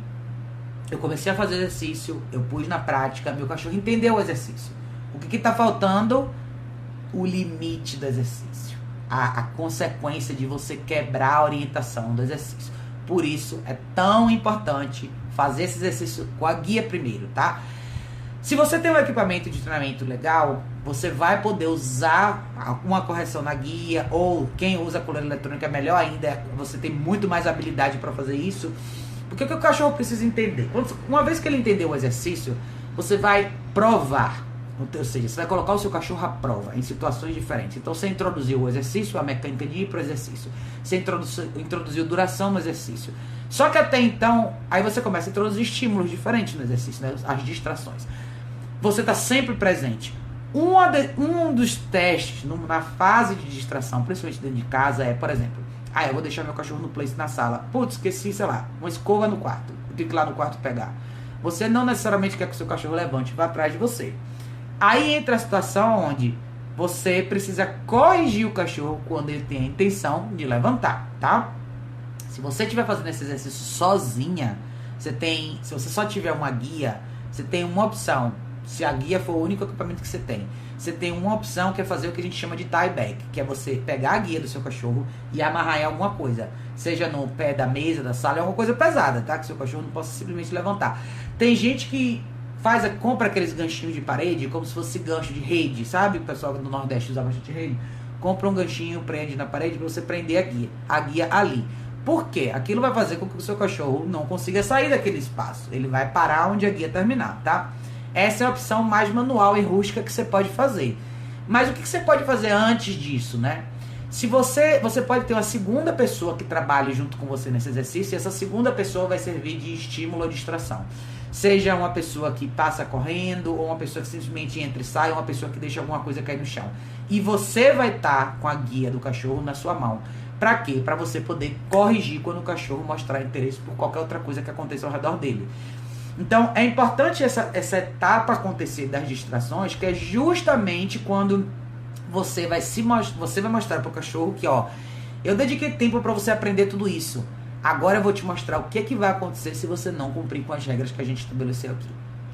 eu comecei a fazer exercício, eu pus na prática, meu cachorro entendeu o exercício. O que está faltando? O limite do exercício. A consequência de você quebrar a orientação do exercício. Por isso é tão importante fazer esse exercício com a guia primeiro, tá? Se você tem um equipamento de treinamento legal, você vai poder usar uma correção na guia, ou quem usa a coleira eletrônica é melhor ainda, você tem muito mais habilidade para fazer isso. Porque o que o cachorro precisa entender? Uma vez que ele entendeu o exercício, você vai provar, ou seja, você vai colocar o seu cachorro à prova em situações diferentes. Então você introduziu o exercício, a mecânica de ir para o exercício, você introduziu duração no exercício. Só que até então, aí você começa a introduzir estímulos diferentes no exercício, né? As distrações. Você está sempre presente. Um dos testes na fase de distração, principalmente dentro de casa, é, por exemplo, eu vou deixar meu cachorro no place na sala. Putz, esqueci, sei lá, uma escova no quarto. Eu tenho que ir lá no quarto pegar. Você não necessariamente quer que o seu cachorro levante e vá atrás de você. Aí entra a situação onde você precisa corrigir o cachorro quando ele tem a intenção de levantar, tá? Se você estiver fazendo esse exercício sozinha, se você só tiver uma guia, você tem uma opção. Se a guia for o único equipamento que você tem uma opção que é fazer o que a gente chama de tie back, que é você pegar a guia do seu cachorro e amarrar em alguma coisa, seja no pé da mesa, da sala, é alguma coisa pesada, tá? Que seu cachorro não possa simplesmente levantar. Tem gente que compra aqueles ganchinhos de parede, como se fosse gancho de rede, sabe? O pessoal do Nordeste usa bastante rede. Compra um ganchinho, prende na parede para você prender a guia ali. Por quê? Aquilo vai fazer com que o seu cachorro não consiga sair daquele espaço. Ele vai parar onde a guia terminar, tá? Essa é a opção mais manual e rústica que você pode fazer. Mas o que você pode fazer antes disso, né? Se você pode ter uma segunda pessoa que trabalhe junto com você nesse exercício, e essa segunda pessoa vai servir de estímulo ou distração. Seja uma pessoa que passa correndo, ou uma pessoa que simplesmente entra e sai, ou uma pessoa que deixa alguma coisa cair no chão. E você vai estar com a guia do cachorro na sua mão. Pra quê? Pra você poder corrigir quando o cachorro mostrar interesse por qualquer outra coisa que aconteça ao redor dele. Então, é importante essa etapa acontecer das distrações, que é justamente quando você vai mostrar pro cachorro que, ó, eu dediquei tempo para você aprender tudo isso. Agora eu vou te mostrar o que vai acontecer se você não cumprir com as regras que a gente estabeleceu aqui.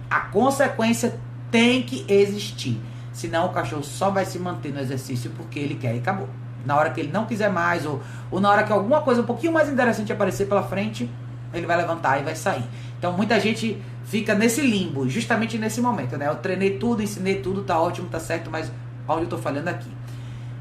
A consequência tem que existir. Senão o cachorro só vai se manter no exercício porque ele quer e acabou. Na hora que ele não quiser mais, ou na hora que alguma coisa um pouquinho mais interessante aparecer pela frente, ele vai levantar e vai sair. Então muita gente fica nesse limbo, justamente nesse momento, né? Eu treinei tudo, ensinei tudo, tá ótimo, tá certo, mas onde eu tô falando aqui?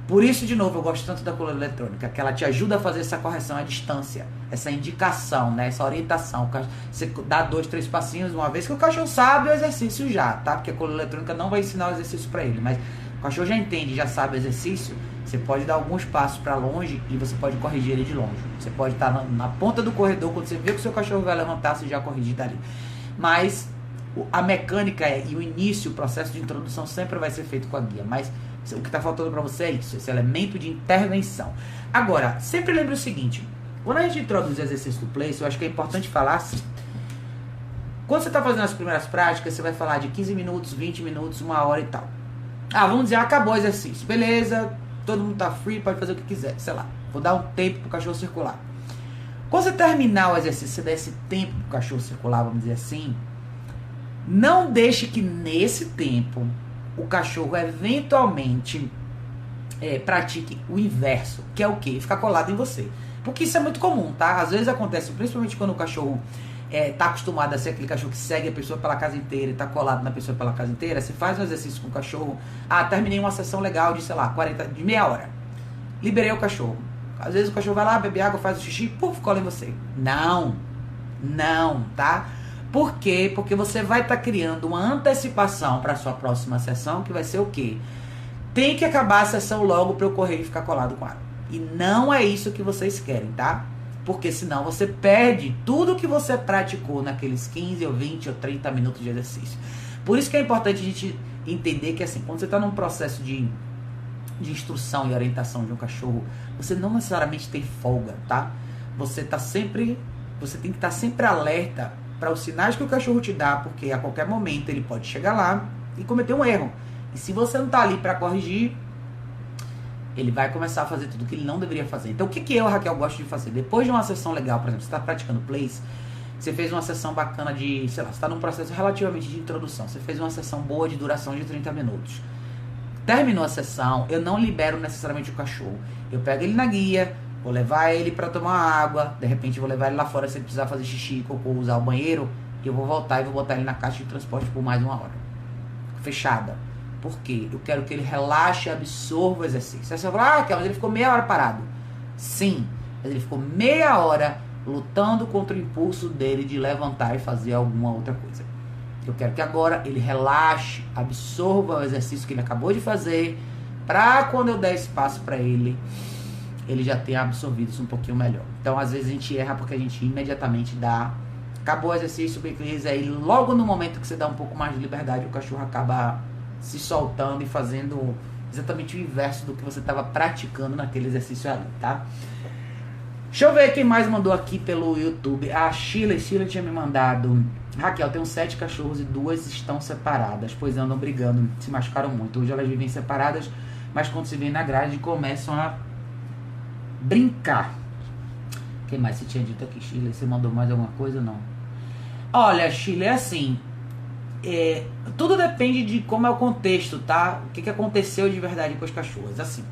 Por isso, de novo, eu gosto tanto da coleira eletrônica, que ela te ajuda a fazer essa correção à distância, essa indicação, né? Essa orientação. Você dá 2, 3 passinhos uma vez que o cachorro sabe o exercício já, tá? Porque a coleira eletrônica não vai ensinar o exercício para ele, mas o cachorro já entende, já sabe o exercício. Você pode dar alguns passos para longe e você pode corrigir ele de longe. Você pode estar na ponta do corredor, quando você vê que o seu cachorro vai levantar, você já corrigir dali. Mas a mecânica e o início, o processo de introdução sempre vai ser feito com a guia. Mas o que está faltando para você é isso, esse elemento de intervenção. Agora, sempre lembre o seguinte, quando a gente introduz o exercício do Place, eu acho que é importante falar assim. Quando você está fazendo as primeiras práticas, você vai falar de 15 minutos, 20 minutos, 1 hora e tal. Vamos dizer, acabou o exercício. Beleza, todo mundo tá free, pode fazer o que quiser, sei lá. Vou dar um tempo pro cachorro circular. Quando você terminar o exercício, você der esse tempo pro cachorro circular, vamos dizer assim, não deixe que nesse tempo o cachorro eventualmente pratique o inverso, que é o quê? Ficar colado em você. Porque isso é muito comum, tá? Às vezes acontece, principalmente quando o cachorro tá acostumado a ser aquele cachorro que segue a pessoa pela casa inteira e tá colado na pessoa pela casa inteira. Você faz um exercício com o cachorro, terminei uma sessão legal de, sei lá, de meia hora. Liberei o cachorro. Às vezes o cachorro vai lá, bebe água, faz o xixi, cola em você. Não, tá? Por quê? Porque você vai estar criando uma antecipação para a sua próxima sessão, que vai ser o quê? Tem que acabar a sessão logo para eu correr e ficar colado com ela. E não é isso que vocês querem, tá? Porque senão você perde tudo que você praticou naqueles 15 ou 20 ou 30 minutos de exercício. Por isso que é importante a gente entender que, assim, quando você está num processo de instrução e orientação de um cachorro, você não necessariamente tem folga, tá? Você tem que estar sempre alerta para os sinais que o cachorro te dá, porque a qualquer momento ele pode chegar lá e cometer um erro. E se você não está ali para corrigir, ele vai começar a fazer tudo que ele não deveria fazer. Então, o que eu, Raquel, gosto de fazer? Depois de uma sessão legal, por exemplo, você está praticando Place, você fez uma sessão bacana de, sei lá, você está num processo relativamente de introdução, você fez uma sessão boa de duração de 30 minutos. Terminou a sessão, eu não libero necessariamente o cachorro. Eu pego ele na guia, vou levar ele para tomar água, de repente vou levar ele lá fora se ele precisar fazer xixi, cocô, usar o banheiro, e eu vou voltar e vou botar ele na caixa de transporte por mais 1 hora. Fechada. Por quê? Eu quero que ele relaxe e absorva o exercício. Aí você vai falar, mas ele ficou meia hora parado. Sim, mas ele ficou meia hora lutando contra o impulso dele de levantar e fazer alguma outra coisa. Eu quero que agora ele relaxe, absorva o exercício que ele acabou de fazer, para quando eu der espaço para ele, ele já tenha absorvido isso um pouquinho melhor. Então, às vezes a gente erra porque a gente imediatamente acabou o exercício, beleza, aí logo no momento que você dá um pouco mais de liberdade, o cachorro acaba se soltando e fazendo exatamente o inverso do que você estava praticando naquele exercício ali, tá? Deixa eu ver quem mais mandou aqui pelo YouTube. A Sheila tinha me mandado: Raquel, tenho 7 cachorros e 2 estão separadas, pois andam brigando, se machucaram muito. Hoje elas vivem separadas, mas quando se vêem na grade começam a brincar. Quem mais você tinha dito aqui, Sheila? Você mandou mais alguma coisa ou não? Olha, Sheila, é assim, tudo depende de como é o contexto, tá? O que aconteceu de verdade com os cachorros. Assim,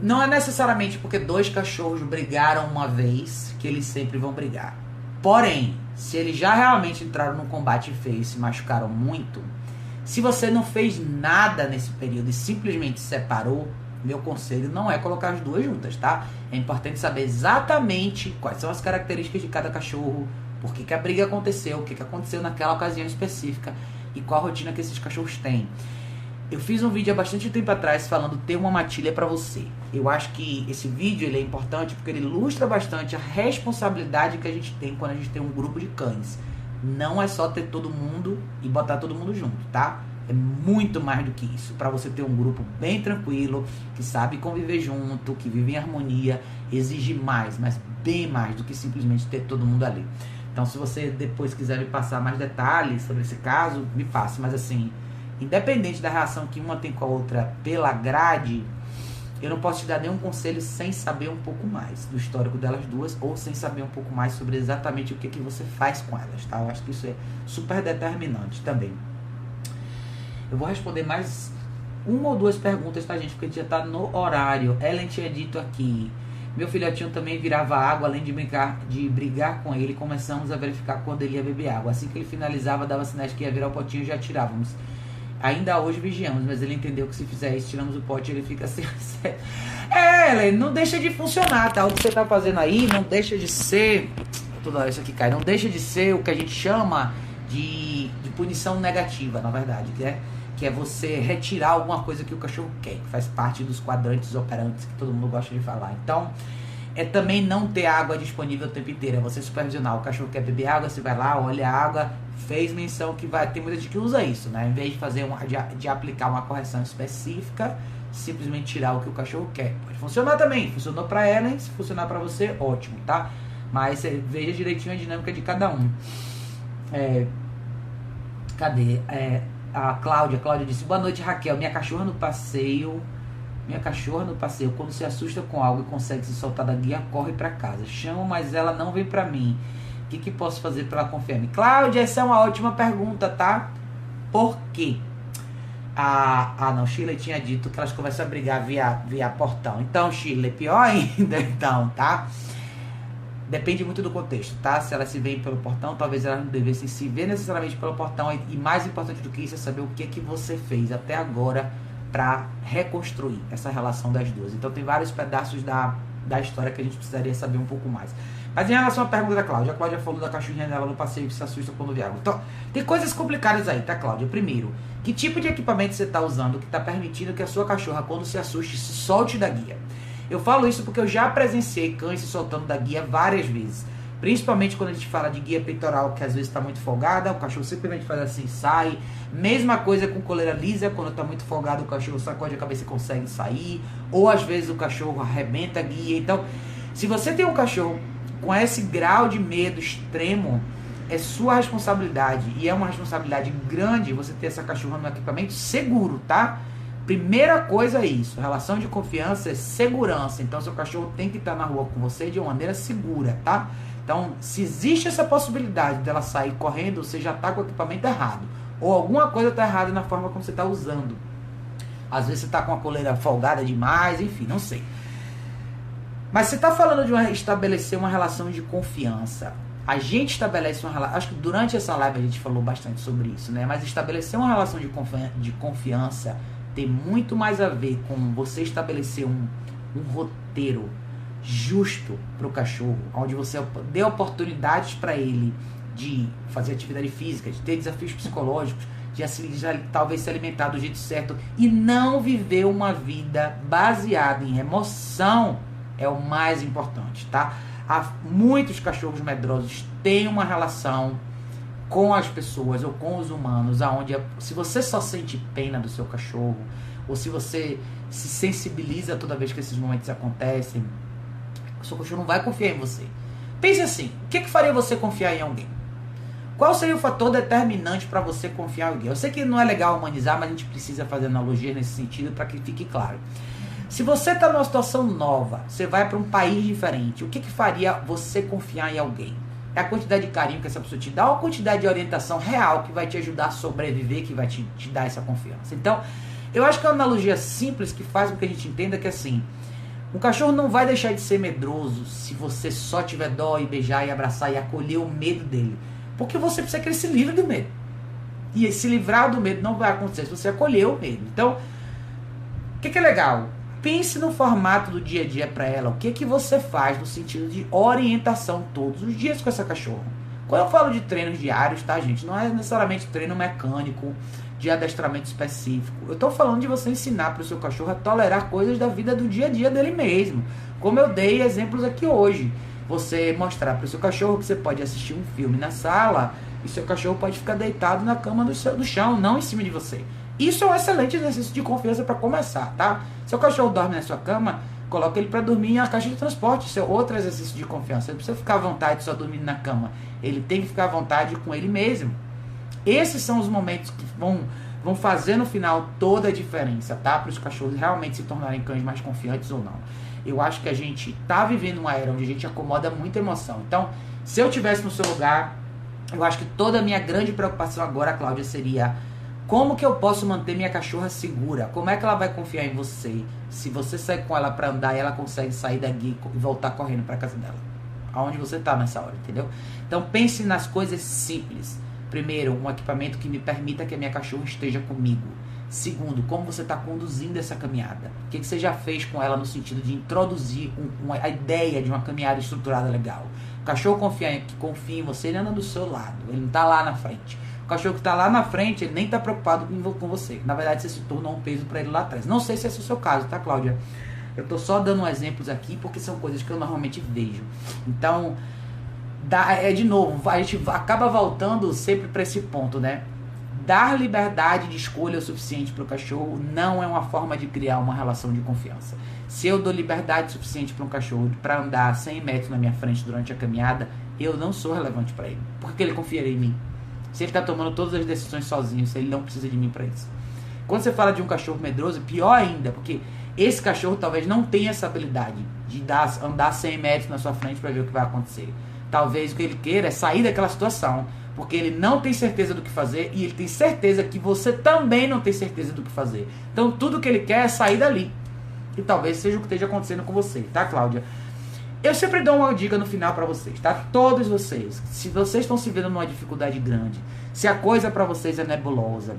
não é necessariamente porque 2 cachorros brigaram uma vez que eles sempre vão brigar. Porém, se eles já realmente entraram num combate feio e se machucaram muito, se você não fez nada nesse período e simplesmente separou, meu conselho não é colocar as duas juntas, tá? É importante saber exatamente quais são as características de cada cachorro, por que a briga aconteceu, o que aconteceu naquela ocasião específica e qual a rotina que esses cachorros têm. Eu fiz um vídeo há bastante tempo atrás falando ter uma matilha para você. Eu acho que esse vídeo ele é importante porque ele ilustra bastante a responsabilidade que a gente tem quando a gente tem um grupo de cães. Não é só ter todo mundo e botar todo mundo junto, tá? É muito mais do que isso. Para você ter um grupo bem tranquilo, que sabe conviver junto, que vive em harmonia, exige mais, mas bem mais do que simplesmente ter todo mundo ali. Então, se você depois quiser me passar mais detalhes sobre esse caso, me passe. Mas assim, independente da relação que uma tem com a outra pela grade, eu não posso te dar nenhum conselho sem saber um pouco mais do histórico delas duas ou sem saber um pouco mais sobre exatamente o que você faz com elas, tá? Eu acho que isso é super determinante também. Eu vou responder mais uma ou duas perguntas, tá, gente? Porque a gente já tá no horário. Ellen tinha dito aqui: meu filhotinho também virava água, além de brigar com ele, começamos a verificar quando ele ia beber água. Assim que ele finalizava, dava sinais que ia virar o potinho e já tirávamos. Ainda hoje vigiamos, mas ele entendeu que se fizer isso, tiramos o pote e ele fica assim. Ellen, não deixa de funcionar, tá? O que você tá fazendo aí não deixa de ser... Toda hora isso aqui cai. Não deixa de ser o que a gente chama de punição negativa, na verdade, que é você retirar alguma coisa que o cachorro quer, que faz parte dos quadrantes operantes que todo mundo gosta de falar. Então, é também não ter água disponível o tempo inteiro, é você supervisionar. O cachorro quer beber água, você vai lá, olha a água, fez menção que vai... Tem muita gente que usa isso, né? Em vez de fazer de aplicar uma correção específica, simplesmente tirar o que o cachorro quer. Pode funcionar também, funcionou pra Ellen, se funcionar pra você, ótimo, tá? Mas veja direitinho a dinâmica de cada um. Cadê? A Cláudia disse: boa noite, Raquel. Minha cachorra no passeio, quando se assusta com algo e consegue se soltar da guia, corre pra casa. Chamo, mas ela não vem pra mim. O que posso fazer pra ela confiar em mim? Cláudia, essa é uma ótima pergunta, tá? Por quê? Não, Shirley tinha dito que elas começam a brigar via portão. Então, Shirley, pior ainda, então, tá? Depende muito do contexto, tá? Se elas se veem pelo portão, talvez elas não devessem se ver necessariamente pelo portão. E mais importante do que isso é saber o que você fez até agora para reconstruir essa relação das duas. Então tem vários pedaços da história que a gente precisaria saber um pouco mais. Mas em relação à pergunta da Cláudia, a Cláudia falou da cachorrinha dela no passeio que se assusta quando vê água. Então, tem coisas complicadas aí, tá, Cláudia? Primeiro, que tipo de equipamento você está usando que está permitindo que a sua cachorra, quando se assuste, se solte da guia? Eu falo isso porque eu já presenciei cães se soltando da guia várias vezes. Principalmente quando a gente fala de guia peitoral, que às vezes está muito folgada, o cachorro simplesmente faz assim, sai. Mesma coisa com coleira lisa, quando está muito folgado, o cachorro sacode a cabeça e consegue sair. Ou às vezes o cachorro arrebenta a guia. Então, se você tem um cachorro com esse grau de medo extremo, é sua responsabilidade. E é uma responsabilidade grande você ter essa cachorra no equipamento seguro, tá? Primeira coisa é isso, relação de confiança é segurança. Então, seu cachorro tem que estar na rua com você de uma maneira segura, tá? Então, se existe essa possibilidade dela sair correndo, você já está com o equipamento errado. Ou alguma coisa está errada na forma como você está usando. Às vezes você está com a coleira folgada demais, enfim, não sei. Mas você está falando de estabelecer uma relação de confiança. A gente estabelece uma relação... Acho que durante essa live a gente falou bastante sobre isso, né? Mas estabelecer uma relação de confiança tem muito mais a ver com você estabelecer um roteiro justo para o cachorro, onde você dê oportunidades para ele de fazer atividade física, de ter desafios psicológicos, de talvez se alimentar do jeito certo e não viver uma vida baseada em emoção é o mais importante, tá? Muitos cachorros medrosos têm uma relação com as pessoas ou com os humanos, aonde se você só sente pena do seu cachorro, ou se você se sensibiliza toda vez que esses momentos acontecem, o seu cachorro não vai confiar em você. Pense assim, o que faria você confiar em alguém? Qual seria o fator determinante para você confiar em alguém? Eu sei que não é legal humanizar, mas a gente precisa fazer analogias nesse sentido para que fique claro. Se você está numa situação nova, você vai para um país diferente, o que faria você confiar em alguém? É a quantidade de carinho que essa pessoa te dá ou a quantidade de orientação real que vai te ajudar a sobreviver, que vai te dar essa confiança? Então, eu acho que é uma analogia simples que faz com que a gente entenda que, assim, Um cachorro não vai deixar de ser medroso se você só tiver dó e beijar e abraçar e acolher o medo dele. Porque você precisa que ele se livre do medo. E se livrar do medo não vai acontecer se você acolher o medo. Então, o que é legal? Pense no formato do dia a dia para ela. O que você faz no sentido de orientação todos os dias com essa cachorra. Quando eu falo de treinos diários, tá, gente? Não é necessariamente treino mecânico, de adestramento específico. Eu tô falando de você ensinar para o seu cachorro a tolerar coisas da vida do dia a dia dele mesmo. Como eu dei exemplos aqui hoje. Você mostrar para o seu cachorro que você pode assistir um filme na sala e seu cachorro pode ficar deitado na cama do chão, não em cima de você. Isso é um excelente exercício de confiança para começar, tá? Seu cachorro dorme na sua cama, coloca ele para dormir em uma caixa de transporte. Isso é outro exercício de confiança. Ele não precisa ficar à vontade só dormindo na cama. Ele tem que ficar à vontade com ele mesmo. Esses são os momentos que vão fazer no final toda a diferença, tá? Para os cachorros realmente se tornarem cães mais confiantes ou não. Eu acho que a gente tá vivendo uma era onde a gente acomoda muita emoção. Então, se eu tivesse no seu lugar, eu acho que toda a minha grande preocupação agora, Cláudia, seria como que eu posso manter minha cachorra segura? Como é que ela vai confiar em você? Se você sair com ela para andar, ela consegue sair daqui e voltar correndo para casa dela. Aonde você tá nessa hora, entendeu? Então, pense nas coisas simples. Primeiro, um equipamento que me permita que a minha cachorra esteja comigo. Segundo, como você está conduzindo essa caminhada. O que você já fez com ela no sentido de introduzir a ideia de uma caminhada estruturada legal. O cachorro que confia em você, ele anda do seu lado. Ele não está lá na frente. O cachorro que está lá na frente, ele nem está preocupado com você. Na verdade, você se tornou um peso para ele lá atrás. Não sei se esse é o seu caso, tá, Cláudia? Eu estou só dando exemplos aqui porque são coisas que eu normalmente vejo. Então, de novo, a gente acaba voltando sempre para esse ponto, né? Dar liberdade de escolha o suficiente para o cachorro não é uma forma de criar uma relação de confiança. Se eu dou liberdade suficiente para um cachorro para andar 100 metros na minha frente durante a caminhada, eu não sou relevante para ele. Por que ele confiaria em mim? Se ele está tomando todas as decisões sozinho, se ele não precisa de mim para isso. Quando você fala de um cachorro medroso, pior ainda, porque esse cachorro talvez não tenha essa habilidade de andar 100 metros na sua frente para ver o que vai acontecer. Talvez o que ele queira é sair daquela situação, porque ele não tem certeza do que fazer e ele tem certeza que você também não tem certeza do que fazer. Então tudo que ele quer é sair dali. E talvez seja o que esteja acontecendo com você, tá, Cláudia? Eu sempre dou uma dica no final pra vocês, tá? Todos vocês. Se vocês estão se vendo numa dificuldade grande, se a coisa pra vocês é nebulosa,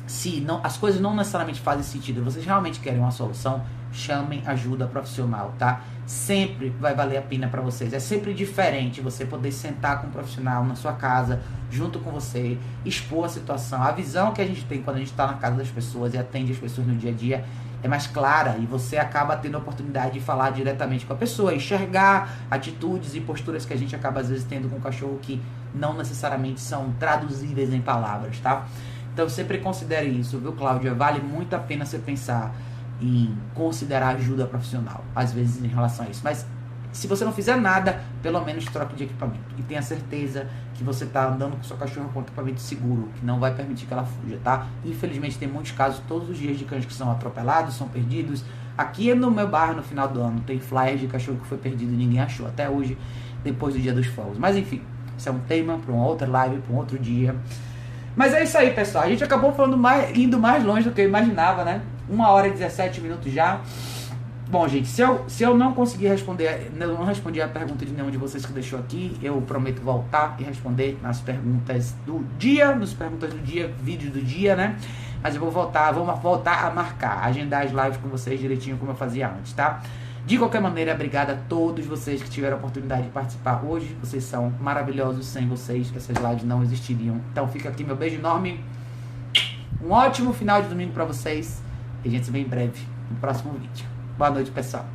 se não, as coisas não necessariamente fazem sentido, vocês realmente querem uma solução, chamem ajuda profissional, tá? Sempre vai valer a pena para vocês. É sempre diferente você poder sentar com um profissional na sua casa, junto com você, expor a situação. A visão que a gente tem quando a gente está na casa das pessoas e atende as pessoas no dia a dia é mais clara e você acaba tendo a oportunidade de falar diretamente com a pessoa, enxergar atitudes e posturas que a gente acaba às vezes tendo com o cachorro que não necessariamente são traduzíveis em palavras, tá? Então sempre considere isso, viu, Cláudia? Vale muito a pena você pensar em considerar ajuda profissional, às vezes em relação a isso. Mas se você não fizer nada, pelo menos troque de equipamento. E tenha certeza que você está andando com sua cachorra com um equipamento seguro, que não vai permitir que ela fuja, tá? Infelizmente tem muitos casos todos os dias de cães que são atropelados, são perdidos. Aqui no meu bairro, no final do ano, tem flyers de cachorro que foi perdido e ninguém achou até hoje, depois do Dia dos Fogos. Mas enfim, isso é um tema para uma outra live, para um outro dia. Mas é isso aí, pessoal. A gente acabou indo mais longe do que eu imaginava, né? 1h e 17 minutos já. Bom, gente, se eu não conseguir responder, eu não respondi a pergunta de nenhum de vocês que deixou aqui, eu prometo voltar e responder nas perguntas do dia, vídeos do dia, né? Mas eu vou voltar a marcar, agendar as lives com vocês direitinho como eu fazia antes, tá? De qualquer maneira, obrigado a todos vocês que tiveram a oportunidade de participar hoje. Vocês são maravilhosos, sem vocês essas lives não existiriam. Então fica aqui meu beijo enorme. Um ótimo final de domingo para vocês. E a gente se vê em breve no próximo vídeo. Boa noite, pessoal.